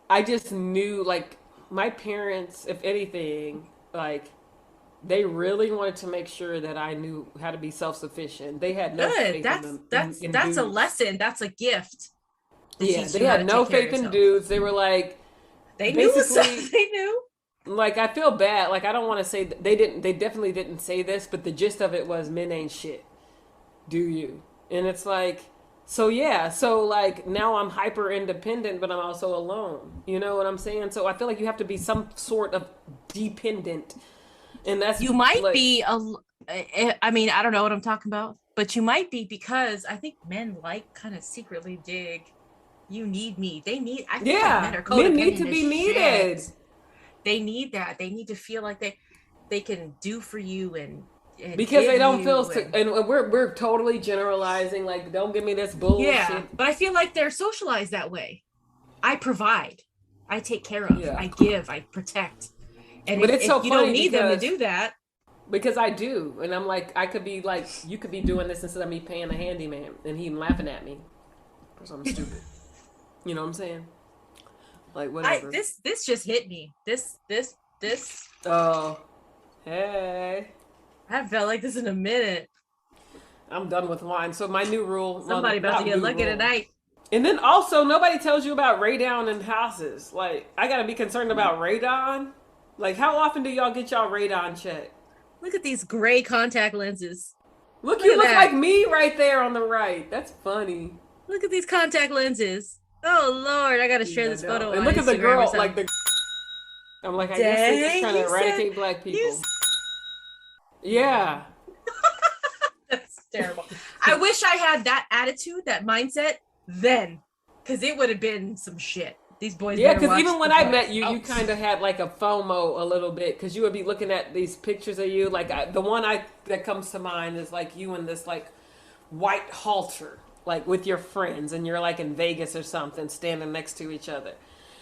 I just knew, like, my parents, if anything, like, they really wanted to make sure that I knew how to be self-sufficient. They had no Good. faith in That's them, that's in that's a dudes. lesson. That's a gift to Yeah, teach they you how to had take no care of faith in yourself. dudes. They were like, They knew basically, they knew. like, I feel bad. Like, I don't want to say they didn't. They definitely didn't say this, but the gist of it was men ain't shit. Do you? And it's like, so yeah, so like now I'm hyper independent, but I'm also alone. You know what I'm saying? So I feel like you have to be some sort of dependent, and that's You might like, be I mean, I don't know what I'm talking about, but you might be, because I think men like kind of secretly dig. You need me. They need. I feel like men yeah, are men need codependent to as be shit. needed They need that. They need to feel like they can do for you and because give they don't feel. you, and And we're totally generalizing. Like, don't give me this yeah. bullshit. But I feel like they're socialized that way. I provide, I take care of, Yeah, I give, I protect. And but it's if so you don't funny need them to do that, because I do, and I'm like, I could be like, you could be doing this instead of me paying a handyman, and he laughing at me or something stupid. You know what I'm saying? Like, I whatever. this just hit me. This Oh, hey, I haven't felt like this in a minute. I'm done with wine. So my new rule, well, Somebody about to not get new lucky rule. tonight. And then also, nobody tells you about radon in houses. Like, I gotta be concerned about radon. Like, how often do y'all get y'all radon checked? Look at these gray contact lenses. Look, Look you at look like that. me right there on the right. That's funny. Look at these contact lenses. Oh Lord, I gotta share Yeah, this no. photo And on look at the Instagram or girl, like something. the. I'm like, I guess they're just Dang, trying to you said eradicate black you. people. Yeah. That's terrible. I wish I had that attitude, that mindset then, because it would have been some shit. These boys Yeah, better because watch even the when I book. met you, Oh, you kind of had like a FOMO a little bit because you would be looking at these pictures of you. Like the one that comes to mind is like you in this like white halter, like with your friends, and you're like in Vegas or something, standing next to each other,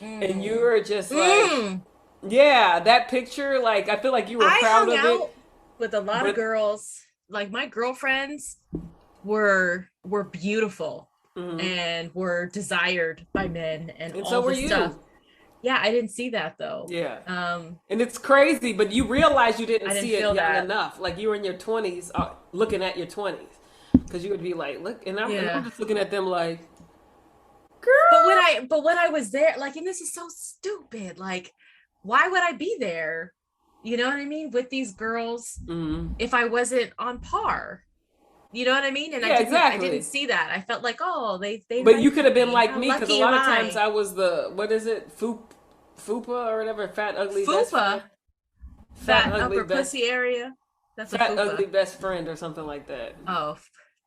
and you mm. were just like, Mm. yeah, that picture. Like I feel like you were I proud hung of it, out with a lot of but girls. Like, my girlfriends were beautiful mhm. and were desired by men and And so all were this stuff. you. Yeah, I didn't see that though. Yeah. Um, And it's crazy, but you realize you didn't I didn't see it feel young that. enough. Like you were in your 20s, looking at your 20s. Because you would be like, look, and I'm Yeah. just looking at them like, But girl. when I was there, like, and this is so stupid, like, why would I be there? You know what I mean? With these girls, Mm. if I wasn't on par. You know what I mean? And Yeah, I didn't exactly. see that. I felt like, oh, they But you invited could have been me. like How me, because a lucky am lot of times I? I was the, what is it, Fupa or whatever, fat, ugly best friend? Fupa, Fat, fat ugly upper best, pussy area. That's a fat, ugly fupa. best friend or something like that. Oh,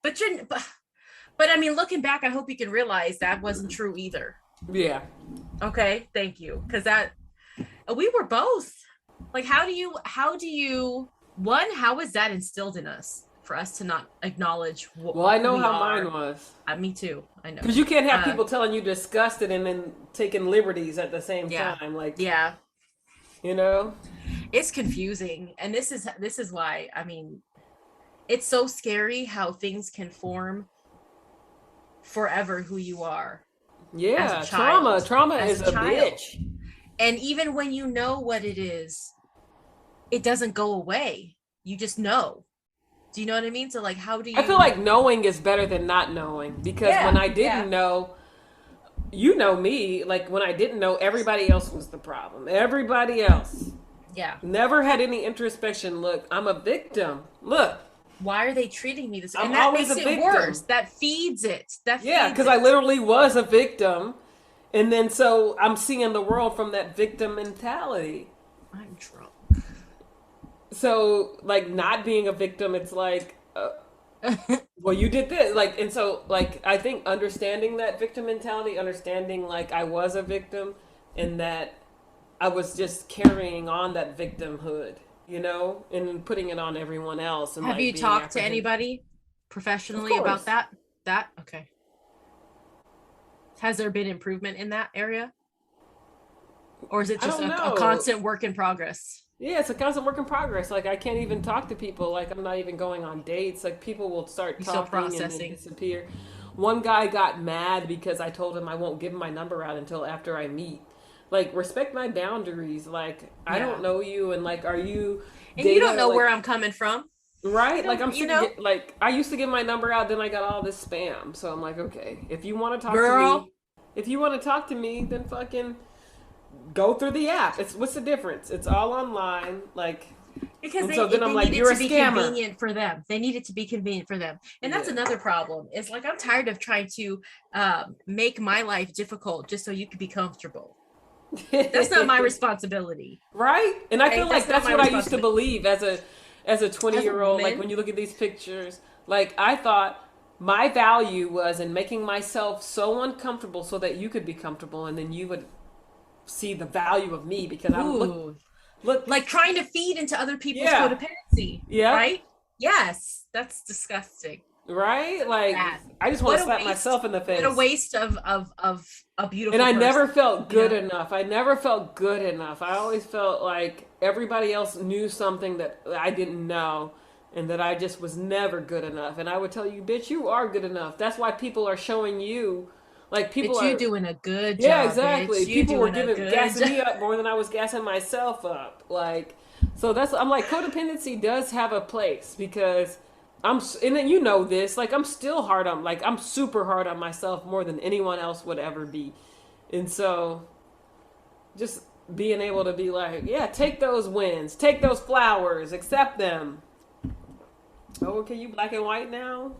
but you're but I mean, looking back, I hope you can realize that wasn't true either. Yeah. Okay, thank you, because that we were both like, how do you one, how is that instilled in us for us to not acknowledge Well, I who know we how mine are? was. Me too. I know. Because you can't have Uh, people telling you disgusted and then taking liberties at the same yeah, time. Like, yeah. you know? It's confusing, and this is why, I mean, it's so scary how things can form forever who you are as a Yeah, trauma. child Trauma as is a a child. bitch. And even when you know what it is, it doesn't go away. You just know. Do you know what I mean? So, like, how do I feel you? like knowing is better than not knowing because when Yeah, I yeah. didn't know, you know me, like when I didn't know, everybody else was the problem. Everybody else. Yeah. Never had any introspection. Look, I'm a victim. Look, Why are they treating me this? I'm And that always a makes it worse. victim. That feeds it. That Yeah, feeds because I it. literally was a victim. And then so I'm seeing the world from that victim mentality. I'm drunk. So, like, not being a victim, it's like, well, you did this. Like, and so, like, I think understanding that victim mentality, understanding, like, I was a victim and that I was just carrying on that victimhood, and putting it on everyone else and, Have like, you being talked to apprehensive. anybody Of professionally about course. that? That okay. Has there been improvement in that area? Or is it I just don't a know. constant work in progress? Yeah, it's a constant work in progress. Like I can't even talk to people. Like I'm not even going on dates. Like people will start You still talking and then processing? disappear. One guy got mad because I told him I won't give my number out until after I meet. Like respect my boundaries. Like I don't Yeah. know you and like are you And you don't data know where like I'm coming from. You right? Like don't, I'm you sick of know, like I used to give my number out then I got all this spam. So I'm like, okay, if you want to talk to girl, me, if you want to talk to me, then fucking go through the app. It's what's the difference? It's all online. Like because and so then I'm they like, need it you're a to be scammer. convenient for them. They need it to be convenient for them, and that's Yeah. another problem. It's like I'm tired of trying to make my life difficult just so you can be comfortable. That's not my responsibility. Right? And I Okay, feel that's like not that's my what I used to responsibility. believe as a 20 As a year old. Like woman, when you look at these pictures, like I thought my value was in making myself so uncomfortable so that you could be comfortable and then you would see the value of me because I'm ooh, look like trying to feed into other people's yeah. codependency, Yep. right? Yes, that's disgusting. Right? That's Like bad. I just want What to a slap waste. myself in the What a face. waste of a And beautiful I person. never felt You good know, enough. I never felt good enough. I always felt like everybody else knew something that I didn't know and that I just was never good enough. And I would tell you, bitch, you are good enough. That's why people are showing you. Like people bitch, you are doing a good yeah, job, bitch. exactly. You People were doing a giving good gassing job. me up more than I was gassing myself up. Like so that's I'm like codependency does have a place because and then you know this, like I'm still hard on like I'm super hard on myself more than anyone else would ever be. And so just being able to be like, yeah, take those wins, take those flowers, accept them. Oh, okay, you black and white now?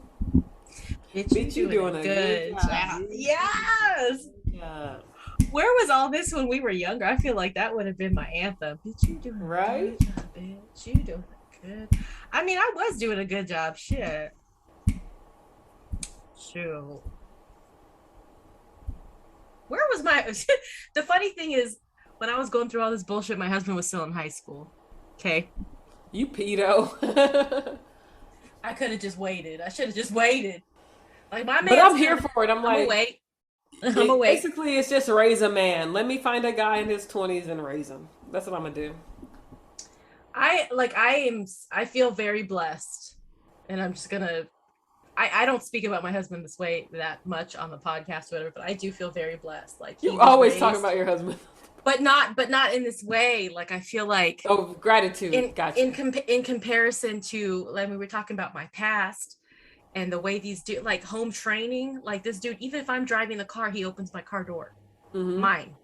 Bitch, you Bitch, you doing a doing a good good job, job. bitch. Yes. Good job. Where was all this when we were younger? I feel like that would have been my anthem. Bitch, you doing a Right? good job, bitch. You doing a good. I mean, I was doing a good job. Shit. Shoot. Where was my the funny thing is when I was going through all this bullshit, my husband was still in high school. Okay. You pedo. I could have just waited. I should have just waited. Like my But man's I'm here. here for it. I'm I'm gonna like, wait. I'm gonna wait. basically, it's just raise a man. Let me find a guy in his 20s and raise him. That's what I'm gonna do. I feel very blessed. And I'm just gonna I don't speak about my husband this way that much on the podcast or whatever, but I do feel very blessed. Like he You was always talk raised, about your husband. but not in this way. Like I feel like Oh, gratitude. in Gotcha. in comparison to like we were talking about my past and the way these do like home training, like this dude, even if I'm driving the car, he opens my car door. Mm-hmm. Mine.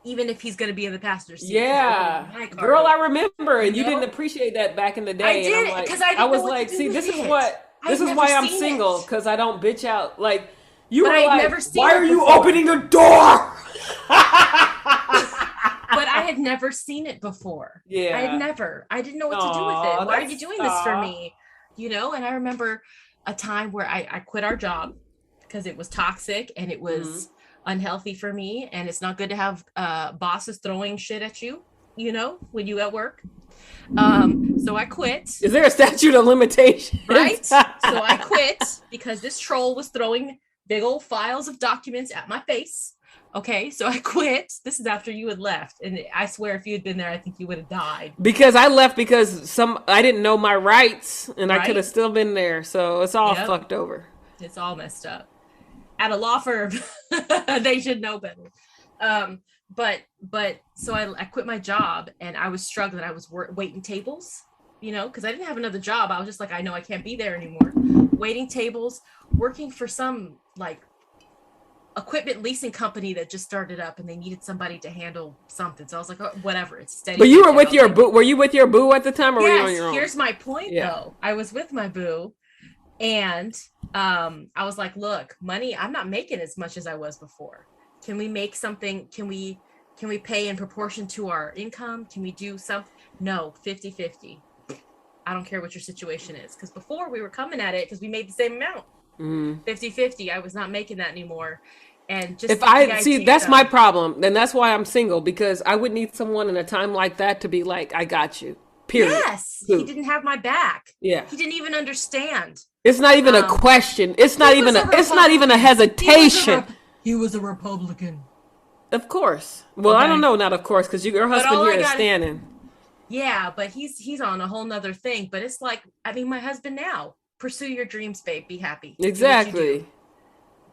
Even if he's gonna be in the passenger seat, he's opening Yeah. my car Girl, I door. remember. You And you didn't know? appreciate that back in the I day. And I'm did like, because I I didn't know was what to like, do see, with this is it. what, this I'd is never why I'm seen it. single. Because I don't bitch out. Like, you But were I had like, never seen why it are you before. opening a door? But I had never seen it before. Yeah. I didn't know what to do with it. Aw, Why are you that's, doing this for aw. me? You know, and I remember a time where I quit our job because it was toxic and it Mm-hmm. was unhealthy for me. And it's not good to have bosses throwing shit at you, you know, when you at work. So I quit, Is there a statute of limitations? right? So I quit because this troll was throwing big old files of documents at my face. Okay, so I quit. This is after you had left. And I swear, if you had been there, I think you would have died. Because I left because I didn't know my rights and I could have Right? still been there. So it's all Yep. fucked over. It's all messed up. At a law firm, they should know better. But so I quit my job and I was struggling. I was waiting tables, you know, because I didn't have another job. I was just like, I know I can't be there anymore. Waiting tables, working for some like equipment leasing company that just started up and they needed somebody to handle something. So I was like, oh, whatever, it's a steady. But you were with your like, boo. Were you with your boo at the time, or were you on yes, your own? here's my point Yeah. though. I was with my boo, and I was like, look, money, I'm not making as much as I was before. Can we make something? Can we pay in proportion to our income? Can we do something? No, 50-50. I don't care what your situation is. Because before we were coming at it because we made the same amount. 50-50. I was not making that anymore. And just if I see, idea, that's my problem. Then that's why I'm single, because I would need someone in a time like that to be like, I got you. Period. Yes, he didn't have my back. Yeah. He didn't even understand. It's not even a question. It's not even a. It's not even a hesitation. He was a Republican. Of course. Well, okay. I don't know. Not of course, because your husband here is standing. Yeah, but he's on a whole nother thing. But it's like, I mean, my husband now. Pursue your dreams, babe. Be happy. Exactly.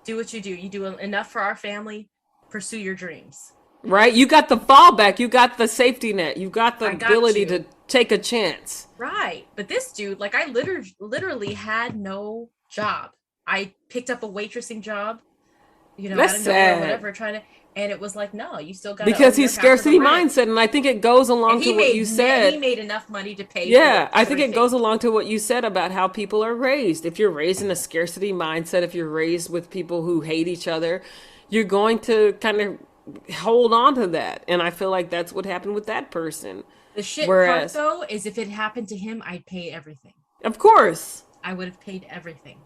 Do what you do. You do enough for our family. Pursue your dreams. Right? You got the fallback. You got the safety net. You got the ability to take a chance. Right. But this dude, like, I literally had no job. I picked up a waitressing job, you know, that's sad. Whatever, trying to, and it was like, no, you still got to. Because he's scarcity mindset, and I think it goes along to what you said. He made enough money to pay. Yeah, I think it goes along to what you said about how people are raised. If you're raised in a scarcity mindset, if you're raised with people who hate each other, you're going to kind of hold on to that. And I feel like that's what happened with that person. The shit part, though, is if it happened to him, I'd pay everything. Of course. I would have paid everything.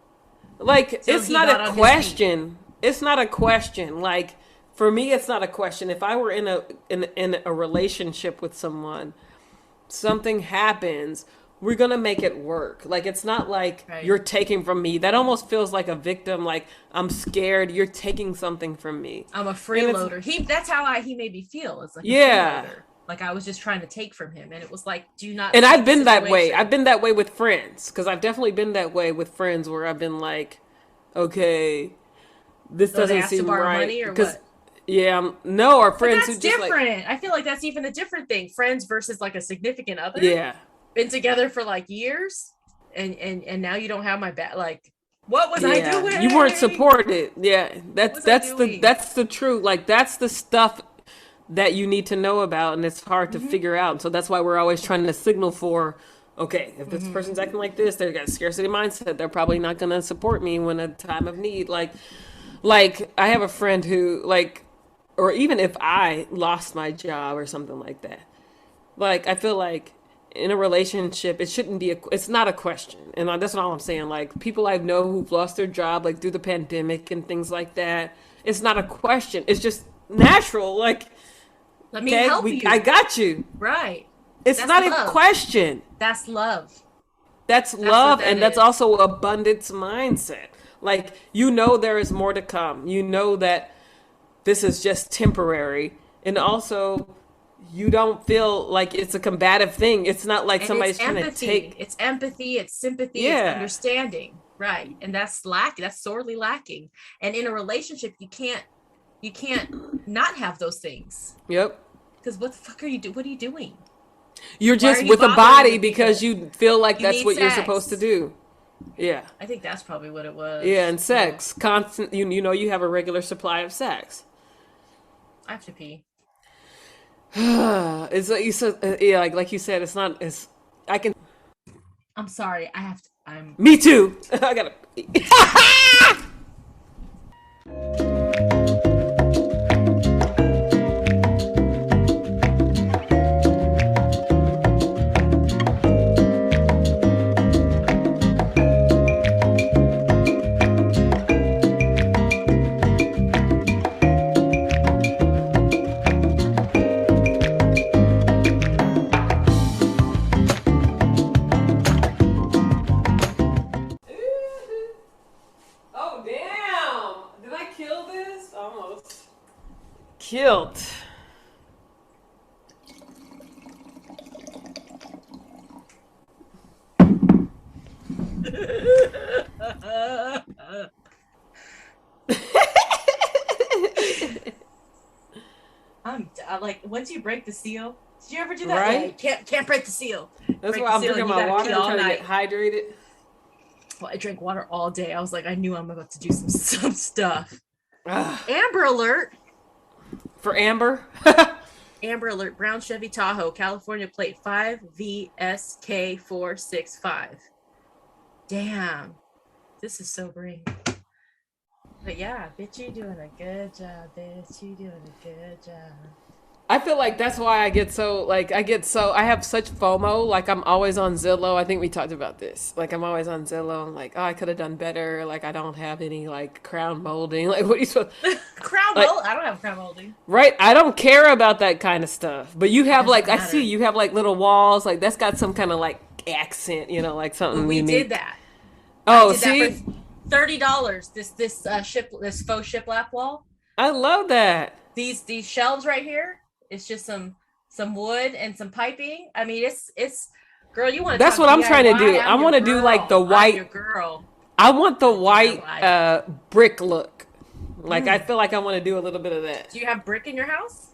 Like, it's not a question. It's not a question. Like, for me, it's not a question. If I were in a relationship with someone, something happens, we're going to make it work. Like, it's not like you're taking from me. That almost feels like a victim. Like, I'm scared. You're taking something from me. I'm a freeloader. That's how he made me feel. It's like a freeloader. Like, I was just trying to take from him. And it was like, do not. And I've been that way. I've been that way with friends. Because I've definitely been that way with friends where I've been like, okay, this doesn't seem right. Money or what? Yeah, no, our friends who just different. I feel like that's even a different thing. Friends versus like a significant other. Yeah. Been together for like years, and now you don't have my back. Like, what was I doing? You weren't supported. Yeah, that's the truth. Like, that's the stuff that you need to know about, and it's hard to figure out. So that's why we're always trying to signal for, okay, if this person's acting like this, they've got a scarcity mindset. They're probably not going to support me when a time of need. Like I have a friend who, like, or even if I lost my job or something like that, like, I feel like in a relationship, it shouldn't be it's not a question. And that's all I'm saying. Like, people I know who've lost their job, like, through the pandemic and things like that, it's not a question. It's just natural. Like, let me help you. I got you. Right. It's not a question. That's love. That's love, and that's also abundance mindset. Like, you know there is more to come. You know that this is just temporary. And also, you don't feel like it's a combative thing. It's not like somebody's trying to take. It's empathy, it's sympathy, it's understanding. Right. And that's sorely lacking. And in a relationship, you can't not have those things. Yep. Because what the fuck are you doing? What are you doing? You're just with a body because you feel like that's what you're supposed to do. Yeah. I think that's probably what it was. Yeah, and sex. Constant, you know, you have a regular supply of sex. I have to pee. It's like you said, yeah, like you said, it's not as I can. I'm sorry. Me too. I gotta pee. Killed. I'm like, once you break the seal, did you ever do that? Right? Yeah, can't break the seal. That's why I'm drinking my water and trying to get hydrated. Well, I drank water all day. I was like, I knew I'm about to do some stuff. Ugh. Amber Alert. For Amber. Amber Alert. Brown Chevy Tahoe, California plate 5VSK465. Damn. This is sobering. But yeah, bitch, you doing a good job, bitch. You doing a good job. I feel like that's why I have such FOMO. Like I'm always on Zillow. I think we talked about this. Like I'm always on Zillow. I'm like, oh, I could have done better. Like I don't have any like crown molding. Like what are you supposed Crown like mold? I don't have crown molding. right? I don't care about that kind of stuff. But you It have doesn't like I see matter. you have like little walls. Like that's got some kind of like accent, like Well, something we did unique. that. I Oh, did that for see? $30. This faux shiplap wall. I love that. These shelves right here. It's just some wood and some piping. I mean, it's girl. You want to That's talk what I'm trying to do. DIY? I I'm your want to do like the girl. I'm your white girl. I want the The white DIY. brick look. Like I Mm. feel like I want to do a little bit of that. Do you have brick in your house?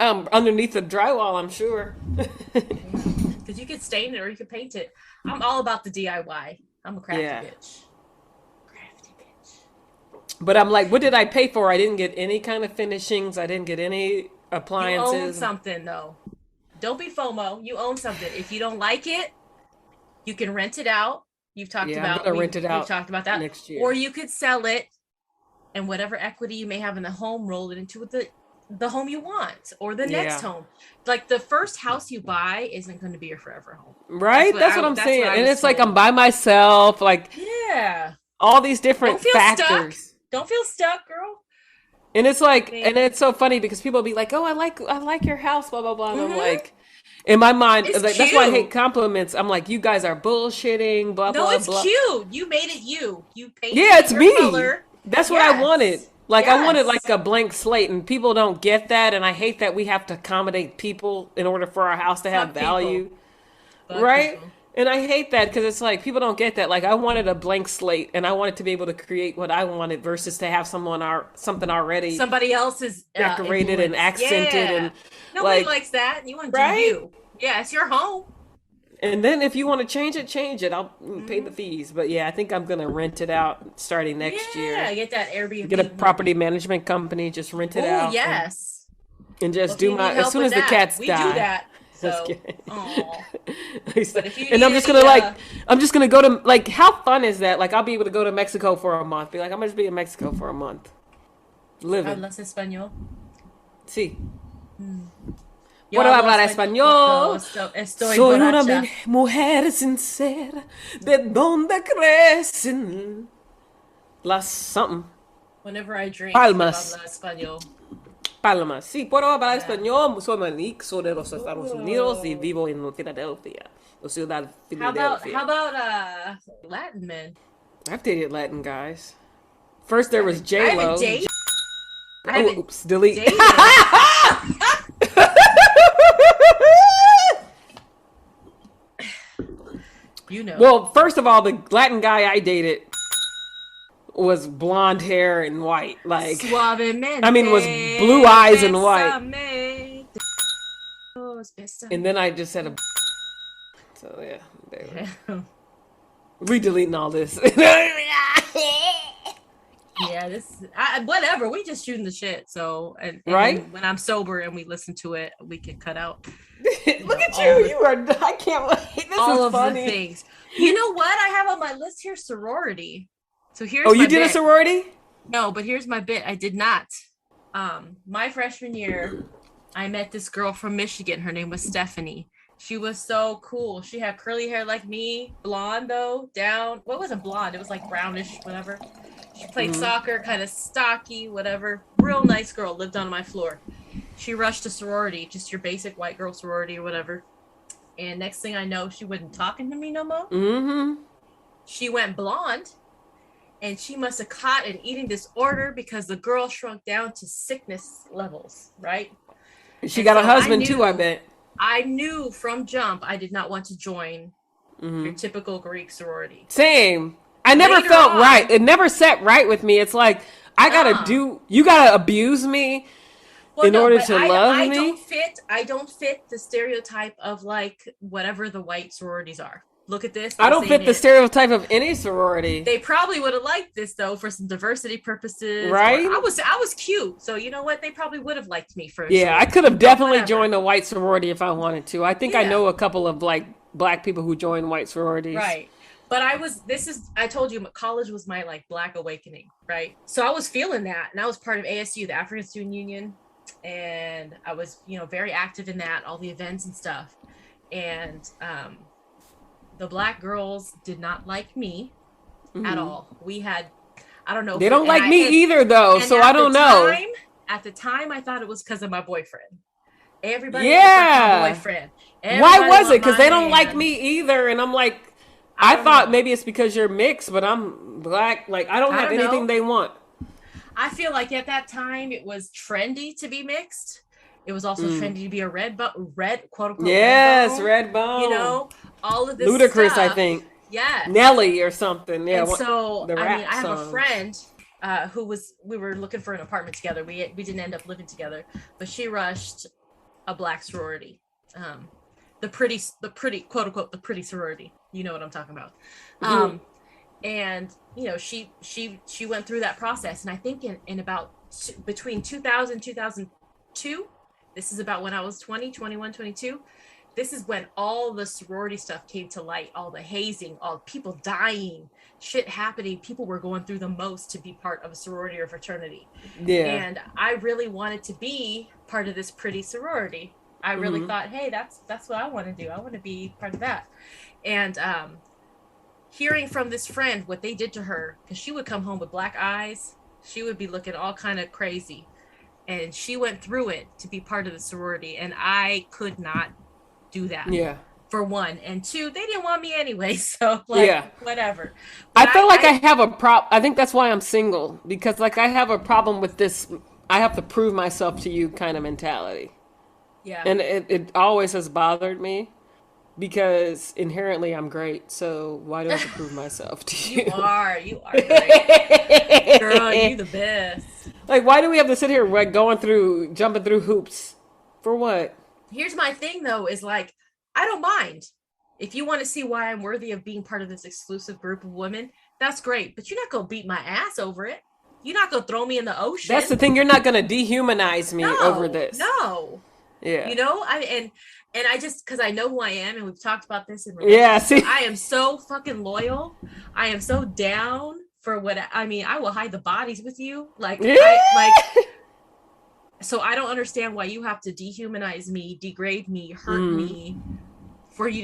Underneath the drywall, I'm sure. Yeah, because you could stain it or you could paint it. I'm all about the DIY. I'm a crafty Yeah. bitch. Crafty bitch. But I'm like, what did I pay for? I didn't get any kind of finishings. I didn't get any You own appliances. something though. Don't be FOMO. You own something. If you don't like it, you can rent it out. Yeah, I'm gonna rent it We've out talked about that. next Or year. you could sell it and whatever equity you may have in the home, roll it into the home you want or the next Yeah. home. Like the first house you buy isn't going to be your forever home. Right? That's what I'm That's saying. what I And was it's like I'm told. by myself, like Yeah. all these Don't different feel stuck. factors. Don't feel stuck, girl. And it's I like, and mean, it's so funny because people be like, "Oh, I like your house," blah blah blah. And I'm mm-hmm. like, in my mind, It's like, that's why I hate cute. compliments. I'm like, you guys are bullshitting, blah No, blah it's blah. cute. You made it you. You painted Yeah, it it's your me. color. That's what I wanted. Yes. Like I wanted like Yes. a blank slate, and people don't get that, and I hate that we have to accommodate people in order for our house to have Fuck people. value, Fuck right? people. And I hate that because it's like people don't get that. Like I wanted a blank slate, and I wanted to be able to create what I wanted versus to have something already Somebody else's decorated and influence. accented Yeah. and Nobody like likes that. You want to do right. you. Yeah, it's your home. And then if you want to change it, change it. I'll pay the Hmm. fees. But yeah, I think I'm gonna rent it out starting next year. Yeah, get that Get a Airbnb money. property management company, just rent it Oh, out yes. and Well, just if do you my need as help soon with as the that, cats we do die. that. Just So, kidding. oh. But if you And need any, I'm just gonna go to like how fun is that? Like I'll be able to go to Mexico for a month. Be like, I'm gonna just be in Mexico for a month. Living. hablas español. Sí. Yo Puedo hablo hablar español cuando español. estoy Soy una borracha. mujer sincera. ¿De dónde crecen las something? Whenever I drink, yo Palmas? hablo español. Palmas. Sí, puedo hablar Yeah. español. Soy manixo de los Estados Unidos y Ooh. vivo en Filadelfia, la ciudad de How Filadelfia. about Latin men? I've dated Latin guys. First there was I J haven't Lo. dated. I Oh, haven't oops, delete. dated. You know. Well, first of all, the Latin guy I dated was blonde hair and white. Like, I mean, was blue Suavemente, eyes and white. bésame. Bésame. And then I just said a. So yeah, we deleting all this. Yeah, whatever. We just shooting the shit. So, and Right? then when I'm sober and we listen to it, we can cut out Look at all you! You are. I can't wait. This all is of funny. the things. You know what? I have on my list here sorority. So here's Oh, you my did a bit. sorority? No, but here's my bit. I did not. My freshman year, I met this girl from Michigan. Her name was Stephanie. She was so cool. She had curly hair like me, blonde though, down. What wasn't blonde? It was like brownish, whatever. She played soccer, kind of stocky, whatever. Real nice girl, lived on my floor. She rushed to sorority, just your basic white girl sorority or whatever. And next thing I know, she wasn't talking to me no more. Mm-hmm. She went blonde, and she must have caught an eating disorder because the girl shrunk down to sickness levels, right? She And got a so husband too, I bet. I knew from jump I did not want to join Mm-hmm. your typical Greek sorority. Same. I never Later felt on- right. It never sat right with me. It's like you gotta abuse me in order but to love I me. don't fit the stereotype of like whatever the white sororities are. look at this. I This don't ain't fit the it. stereotype of any sorority. They probably would have liked this though for some diversity purposes, or Right? I was cute, so you know what? They probably would have liked me for a Yeah, I sorority, could have but definitely whatever. joined a white sorority if I wanted to. I think I Yeah, know a couple of like black people who joined white sororities. right. But I was. This is. I told you, college was my like black awakening, right? So I was feeling that, and I was part of ASU, the African Student Union, and I was, very active in that, all the events and stuff. And the black girls did not like me at Hmm. all. We had, I don't know They if it, don't like me either though, and so I don't know. at the time I thought it was because of my boyfriend. Everybody wanted to fuck my Yeah. boyfriend. Why Everybody was it? wanted Because my they don't like man. me either. And I'm like, I I don't thought know. maybe it's because you're mixed, but I'm black. Like, I don't I have don't anything know. they want. I feel like at that time it was trendy to be mixed. It was also Mm. trendy to be a red quote unquote red Yes, bone. Red You Bone. know, all of this Ludacris, I stuff. think. Yes. Nelly or something. Yeah, And so, the I mean, rap I have a songs. friend we were looking for an apartment together. We didn't end up living together, but she rushed a black sorority. Um, the pretty quote unquote the pretty sorority. You know what I'm talking about. Um, and she went through that process, and I think in about between 2000 2002, this is about when I was 20, 21, 22. This is when all the sorority stuff came to light, all the hazing, all people dying, shit happening. People were going through the most to be part of a sorority or fraternity. Yeah. And I really wanted to be part of this pretty sorority. I really Hmm. thought, hey, that's what I want to do. I want to be part of that. And hearing from this friend what they did to her, because she would come home with black eyes, she would be looking all kind of crazy, and she went through it to be part of the sorority, and I could not do that, Yeah. for one, and two, they didn't want me anyway, so like Yeah. whatever. But I feel like I I have a I think that's why I'm single because like I have a problem with this. I have to prove myself to you kind of mentality, yeah, and it always has bothered me because inherently I'm great. So why do I have to prove myself to you you? are you are great, girl, you the best. Like, why do we have to sit here like jumping through hoops for what? Here's my thing though, is like, I don't mind if you want to see why I'm worthy of being part of this exclusive group of women. That's great, but you're not gonna beat my ass over it. You're not gonna throw me in the That's ocean. the thing. You're not gonna dehumanize me over No, this. no. Yeah. I and I just, because I know who I am, and we've talked about this in Yeah. relationships, See. I am so fucking loyal. I am so down for what I mean. I will hide the bodies with you. Like Yeah. I like so I don't understand why you have to dehumanize me, degrade me, hurt Mm. me, for you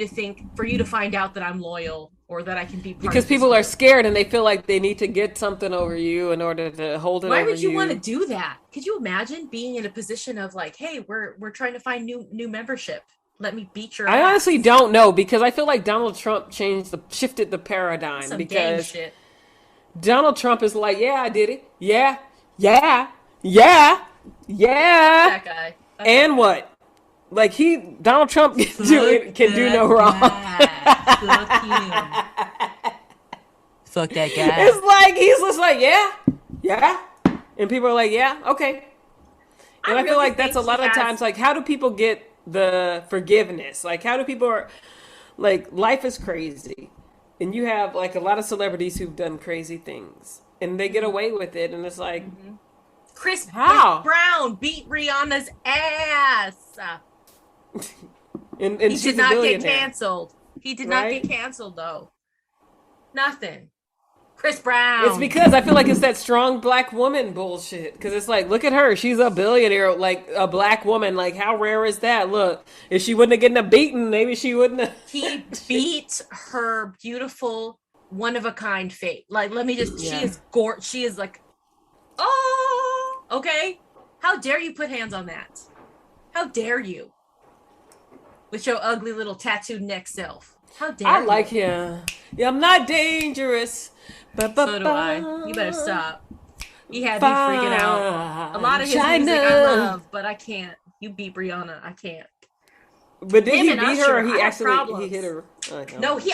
to find out that I'm loyal or that I can be part Because of this people are group. scared and they feel like they need to get something over you in order to hold it Why over would you want to you. do that? Could you imagine being in a position of like, hey, we're trying to find new membership. Let me beat your I honestly ass. don't know because I feel like Donald Trump shifted the That's paradigm some gang because shit. Donald Trump is like, yeah, I did it. Yeah, yeah, yeah, Fuck yeah. that guy. Fuck that And guy. what? Like Donald Trump Fuck can do no that wrong. guy. Fuck him. Fuck that guy. It's like he's just like, yeah, yeah, and people are like, yeah, okay. And I I feel really like that's think a he lot of times has. like, how do people get the forgiveness? Like, how do people are like, life is crazy, and you have like a lot of celebrities who've done crazy things, and they get Mhm, away with it, and it's like, mhm. Chris how? Brown beat Rihanna's ass. And He did she's a not get billionaire, canceled. He did not get right? canceled though. Nothing. Chris It's Brown. because I feel like it's that strong black woman bullshit. Because it's like, look at her. She's a billionaire, like a black woman. Like, how rare is that? Look, if she wouldn't have gotten a beaten, maybe she wouldn't have. He beat her beautiful, one of a kind fate. Like, let me just. She Yeah. is gorgeous. She is like, oh, okay. How dare you put hands on that? How dare you? With your ugly little tattooed neck self. How I dare like you? him. Yeah, I'm not dangerous. Ba, ba, So do I. You better ba, stop. He had me freaking out. A lot fine of his music I China. love, but I can't. You beat Brianna. I can't. But did Him he and beat her or Usher, I he have actually he hit problems. her? Okay. No, he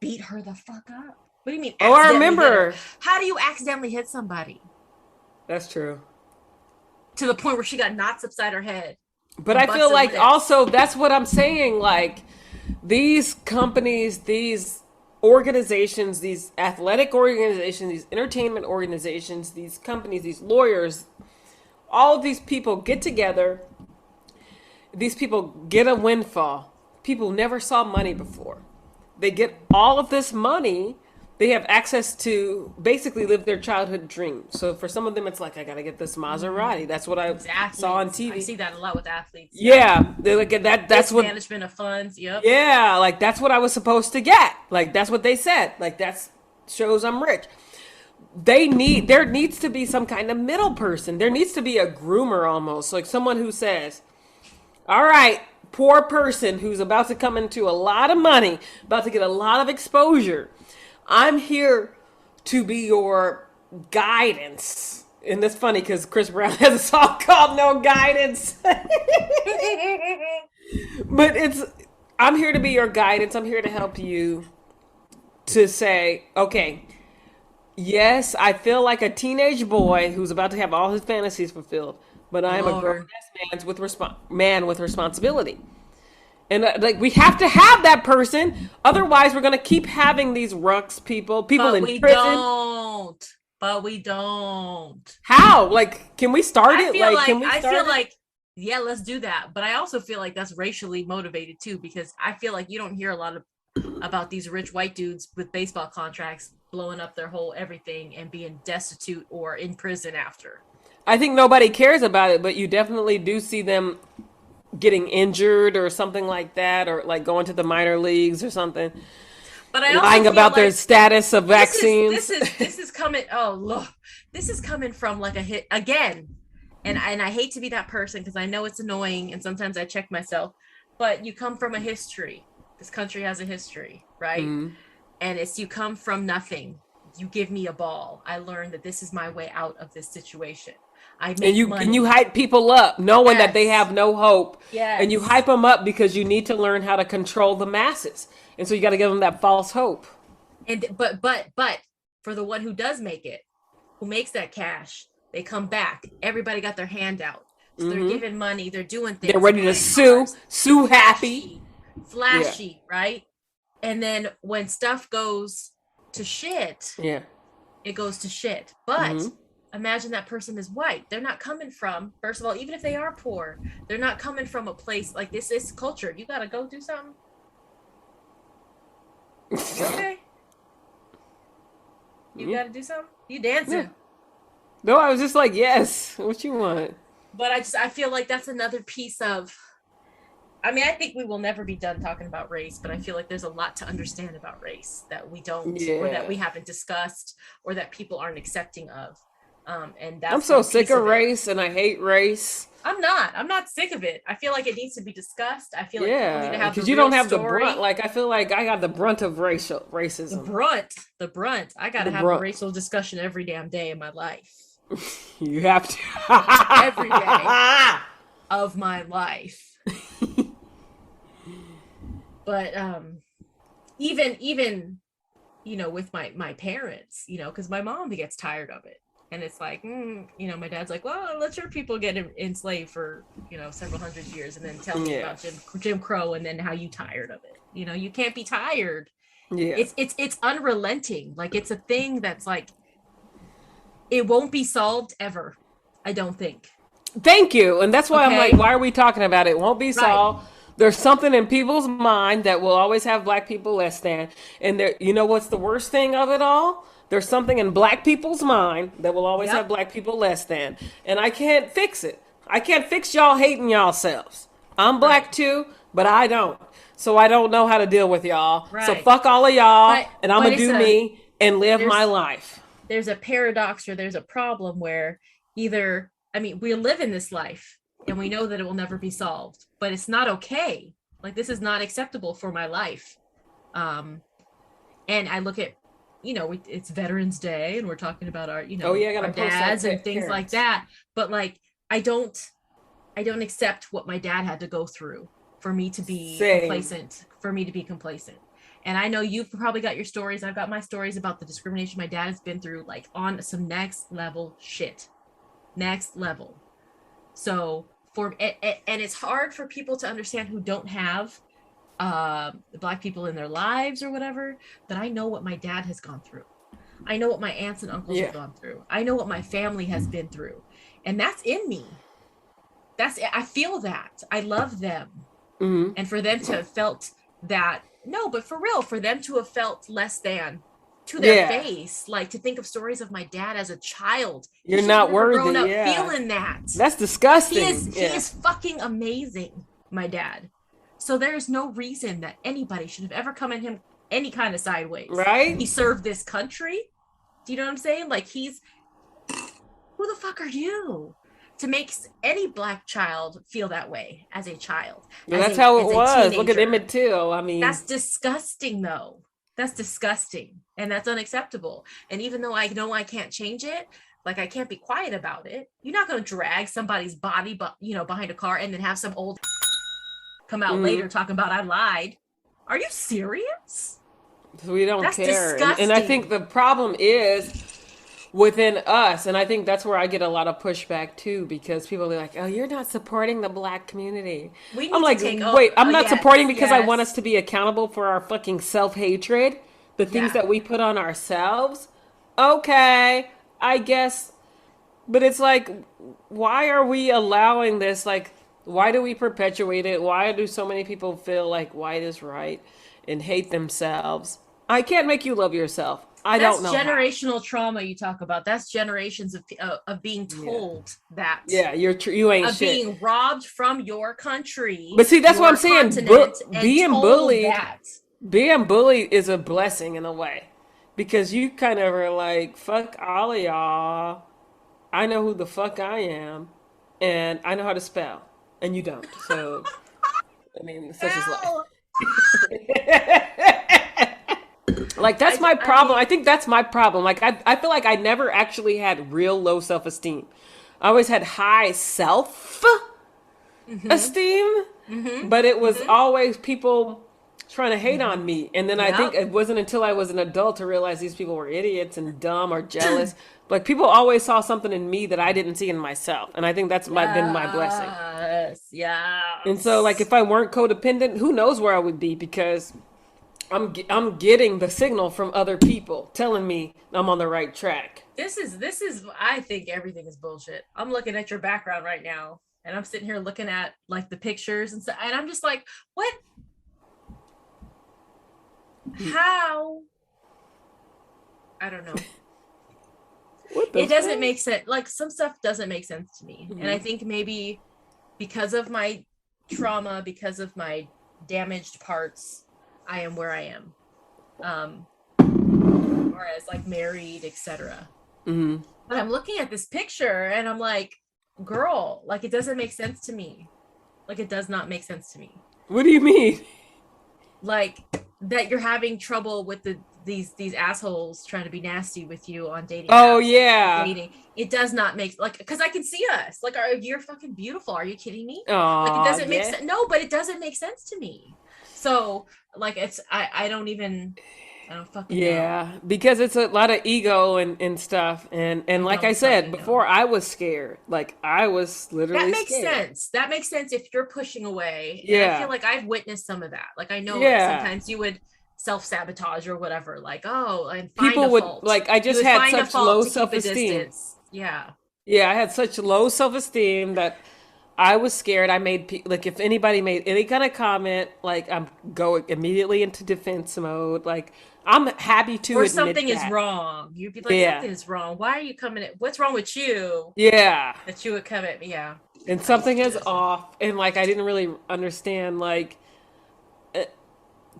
beat her the fuck up. What do you mean Oh, I accidentally hit her? remember. How do you accidentally hit somebody That's true. to the point where she got knots upside her head But and I feel busted like lips? also that's what I'm saying. Like, these companies, these organizations, these athletic organizations, these entertainment organizations, these companies, these lawyers, all of these people get together. These people get a windfall. People never saw money before. They get all of this money. They have access to basically live their childhood dream. So for some of them, it's like, I got to get this Maserati. That's what I It's saw on athletes. I TV. see that a lot with athletes. Yep. Yeah, they're like that. That's what. Mismanagement of funds. Yep. Yeah, like that's what I was supposed to get. Like that's what they said. Like that's shows I'm rich. There needs to be some kind of middle person. There needs to be a groomer almost, like someone who says, "All right, poor person who's about to come into a lot of money, about to get a lot of exposure. I'm here to be your guidance." And that's funny because Chris Brown has a song called "No Guidance." But I'm here to be your guidance. I'm here to help you to say, okay, yes, I feel like a teenage boy who's about to have all his fantasies fulfilled, but I am a grown Lord. ass man with responsibility. And like we have to have that person, otherwise we're gonna keep having these rucks people But in we prison. don't. But we don't. How? Like, can we start it? Like, can we I start feel it? like yeah, let's do that. But I also feel like that's racially motivated too, because I feel like you don't hear a lot of about these rich white dudes with baseball contracts blowing up their whole everything and being destitute or in prison after. I think nobody cares about it, but you definitely do see them getting injured or something like that, or like going to the minor leagues or something, But I also lying feel about their like status of this is vaccines. this is coming. Oh look, this is coming from like a hit again, and I hate to be that person because I know it's annoying and sometimes I check myself, but you come from a history. This country has a history, right? Mhm. And it's you come from nothing. You give me a ball. I learned that this is my way out of this situation. I And make you money. hype people up, knowing that they Yes. have no hope, and you Yes. hype them up because you need to learn how to control the masses, and so you got to give them that false hope. And but for the one who does make it, who makes that cash, they come back. Everybody got their hand out. So they're Hmm. giving money, they're doing They're things, they're ready to buying sue, cars, sue happy. flashy, Yeah, flashy, right? And then when stuff goes to shit, yeah. it goes to shit. But Hmm. imagine that person is white. They're not coming from, first of all, even if they are poor, they're not coming from a place like this is culture. You gotta go do something. You okay? You Yeah, gotta do something? You yeah. dancing. No, I was just like, yes. What you want? But I feel like that's another piece of, I mean, I think we will never be done talking about race, but I feel like there's a lot to understand about race that we don't, or that we Yeah. haven't discussed, or that people aren't accepting of. And I'm that's so one sick piece of of it. race, and I hate race. I'm not sick of it. I feel like it needs to be discussed. I feel like people need to Yeah, have the because you real don't have the brunt. story. Like I feel like I got the brunt of The racism. brunt, the brunt. I got The to have a brunt. racial discussion every damn day in my life, You have every day to. of my life. But even with my parents, because my mom gets tired of it, and it's like, my dad's like, well, let your people get enslaved for several hundred years, and then tell me Yeah, about Jim Crow, and then how you tired of it. You can't be tired. yeah. It's unrelenting. Like, it's a thing that's like, it won't be solved ever, I don't think. Thank you. And that's why I'm like, Okay, why are we talking about it? It won't be right. solved. There's something in people's mind that will always have black people less than. And there, you know what's the worst thing of it all? There's something in black people's mind that will always have Yep. black people less than. And I can't fix it. I can't fix y'all hating y'all selves. I'm Right. black too, but I don't. So I don't know how to deal with y'all. So Right. fuck all of y'all, but and I'm but gonna it's do a me and live my there's life. there's a paradox, or there's a problem where either, I mean, we live in this life and we know that it will never be solved, but it's not okay. Like, this is not acceptable for my life. um and I look at, it's Veterans Day, and we're talking about our, Oh yeah, I our gotta post that dads and things like parents. that, but like, I don't accept what my dad had to go through for me to be Same. complacent, for me to be complacent. And I know you've probably got your stories. I've got my stories about the discrimination my dad has been through, like on some next level shit. Next level. So and it's hard for people to understand who don't have black people in their lives or whatever, but I know what my dad has gone through. I know what my aunts and uncles have Yeah. gone through. I know what my family has been through. And that's in me. That's I feel that. I love them. Hmm. And for them to have felt that, no, but for real, for them to have felt less than to their Yeah. face, like to think of stories of my dad as a child. He You're should have not never worthy. grown up Yeah. feeling that. That's He disgusting. is he Yeah. is fucking amazing, my dad. So there is no reason that anybody should have ever come at him any kind of sideways. He Right? served this country. Do you know what I'm saying? Like he's, who the fuck are you to make any black child feel that way as a child, Well, that's how it as a was. Look at teenager? Emmett Till. I mean, That's disgusting though. That's disgusting and that's unacceptable. And even though I know I can't change it, like I can't be quiet about it. You're not going to drag somebody's body but behind a car and then have some old come out later mhm, talking about I lied. Are you serious? we don't That's care. And I think disgusting. the problem is within us. And I think that's where I get a lot of pushback too, because people are like, oh, you're not supporting the black community. We I'm need to like, take wait, I'm not yes, supporting because I want us yes. to be accountable for our fucking self hatred, the things Yeah. that we put on ourselves. Okay, I guess. But it's like, why are we allowing this? Like, why do we perpetuate it? Why do so many people feel like white is right and hate themselves? I can't make you love yourself. I don't That's know how. generational trauma you talk about. That's generations of being Yeah. told that, Yeah, you ain't of shit. being robbed from your country, But see, that's what I'm your saying. continent, and Being told bullied, that. being bullied is a blessing in a way, because you kind of are like, fuck all of y'all. I know who the fuck I am, and I know how to spell, and you don't. So, I mean, such is life. Hell, Like that's my I problem. I mean, think that's my problem. Like I feel like I never actually had real low self esteem. I always had high self mm-hmm, esteem, mm-hmm, but it was mm-hmm, always people trying to hate mm-hmm. on me. And then I think Yep. it wasn't until I was an adult to realize these people were idiots and dumb or jealous. Like people always saw something in me that I didn't see in myself, and I think that's been my blessing. Yes, And so, like, yes. if I weren't codependent, who knows where I would be, because I'm getting the signal from other people telling me I'm on the right track. This is I think everything is bullshit. I'm looking at your background right now and I'm sitting here looking at like the pictures and stuff and I'm just like, what, how, I don't know. What the It doesn't fuck? make sense. Like some stuff doesn't make sense to me. And I Mhm. think maybe because of my trauma, because of my damaged parts, I am where I am. Um, or as like married, etc. Mhm. But I'm looking at this picture and I'm like, girl, like it doesn't make sense to me. Like it does not make sense to me. What do you mean? Like that you're having trouble with these assholes trying to be nasty with you on dating Oh apps and yeah. dating. It does not make like because I can see us. Like, you're fucking beautiful. Are you kidding me? Like it Oh doesn't make yeah. sense. No, but it doesn't make sense to me. So like it's I don't fucking know. Yeah, because it's a lot of ego and stuff, and I like I don't said fucking know. before, I was scared. Like I was That literally makes scared. sense. That makes sense if you're pushing away. And I feel Yeah. like I've witnessed some of that. Like I know like Yeah. sometimes you would self-sabotage or whatever, like, oh, and find a People would fault. like I You just would had find a such fault low to keep a self-esteem. distance. Yeah. Yeah, I had such low self-esteem that I was scared. I made like if anybody made any kind of comment, like I'm going immediately into defense mode. Like I'm happy to Or admit something is that. wrong. You'd be like, Yeah. something is wrong. Why are you coming at what's wrong with you? Yeah. That you would come at me. Yeah. And I used to something do is that too. off, and like I didn't really understand like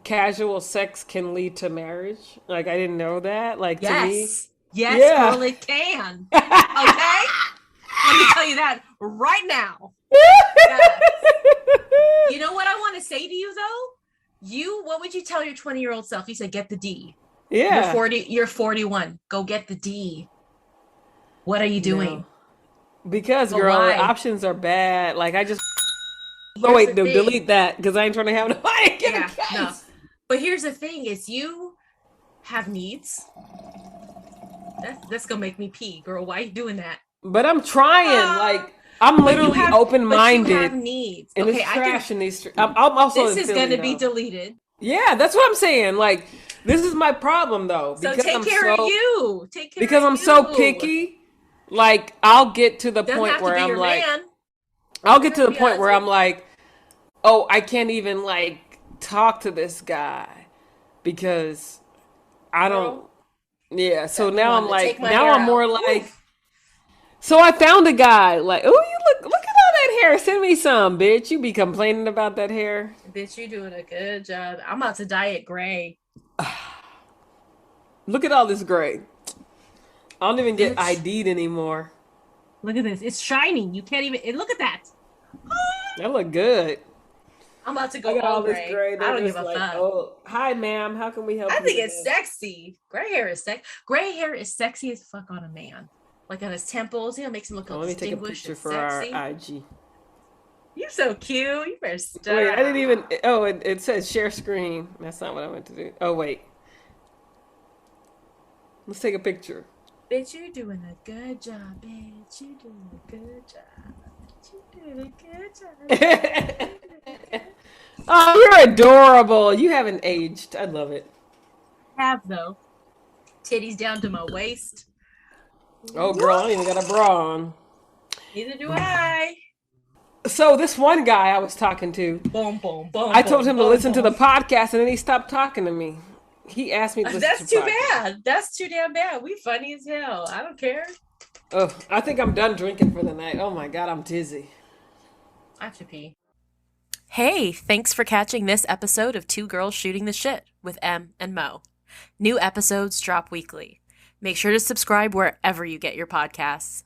casual sex can lead to marriage. Like I didn't know that. Like to me, Yes. Yes, yeah. girl, it can. Okay? Let me tell you that right now. Yes. You know what I want to say to you though? What would you tell your 20-year-old self? You said get the D. You're Yeah. 40, you're 41. Go get the D. What are you No. doing? Because But girl, the why? options are bad. Like I just oh Here's the wait, no, thing. delete that because I ain't trying to have no I ain't get a Yeah, no. case. But here's the thing is you have needs. That's gonna make me pee, girl. Why are you doing that? But I'm trying. Ah, Like I'm But you literally have, but you have open-minded, needs. and Okay, it's I can. trash in these streets. I'm also This in is Philly gonna be though. deleted. Yeah, that's what I'm saying. Like, this is my problem though, So take care of you. Take care because of I'm so you. picky. Like, I'll get to the Doesn't point have to where be I'm your like, man. I'll Doesn't get have to to the be a point where husband. I'm like, oh, I can't even like talk to this guy because I don't. Girl, Yeah, so got me now I'm wanting to take like, my now hair I'm out. more like, Oof. so I found a guy. Like, oh, you look at all that hair. Send me some, bitch. You be complaining about that hair. Bitch, you doing a good job. I'm about to dye it gray. Look at all this gray. I don't even get Bitch, ID'd anymore. look at this. It's shining. You can't even look at that. That look good. I'm about to I go got all all this gray. gray. I They're don't give just a like, fuck. oh, hi, ma'am. How can we help I you think it's today? sexy. Gray hair is sexy. Gray hair is sexy as fuck on a man. Like on his temples, makes him look Oh, all let me take a distinguished picture and for our sexy. IG. You're so cute. You better Wait, I didn't stop. even. Oh, it says share screen. That's not what I meant to do. Oh, wait. Let's take a picture. Bitch, you doing a good job, bitch. You doing a good job. Bitch, you doing a good job, bitch. You doing a good Oh, you're adorable. You haven't aged. I love it. have though. Titties down to my waist. Oh, Woo! girl, I don't even got a bra on. Neither do I. So this one guy I was talking to, Boom, boom, boom, I told boom, him to boom, listen to the boom. podcast, and then he stopped talking to me. He asked me to listen to That's the too podcast. bad. That's too damn bad. We funny as hell. I don't care. Oh, I think I'm done drinking for the night. Oh my god, I'm dizzy. I have to pee. Hey, thanks for catching this episode of Two Girls Shooting the Shit with Em and Mo. New episodes drop weekly. Make sure to subscribe wherever you get your podcasts.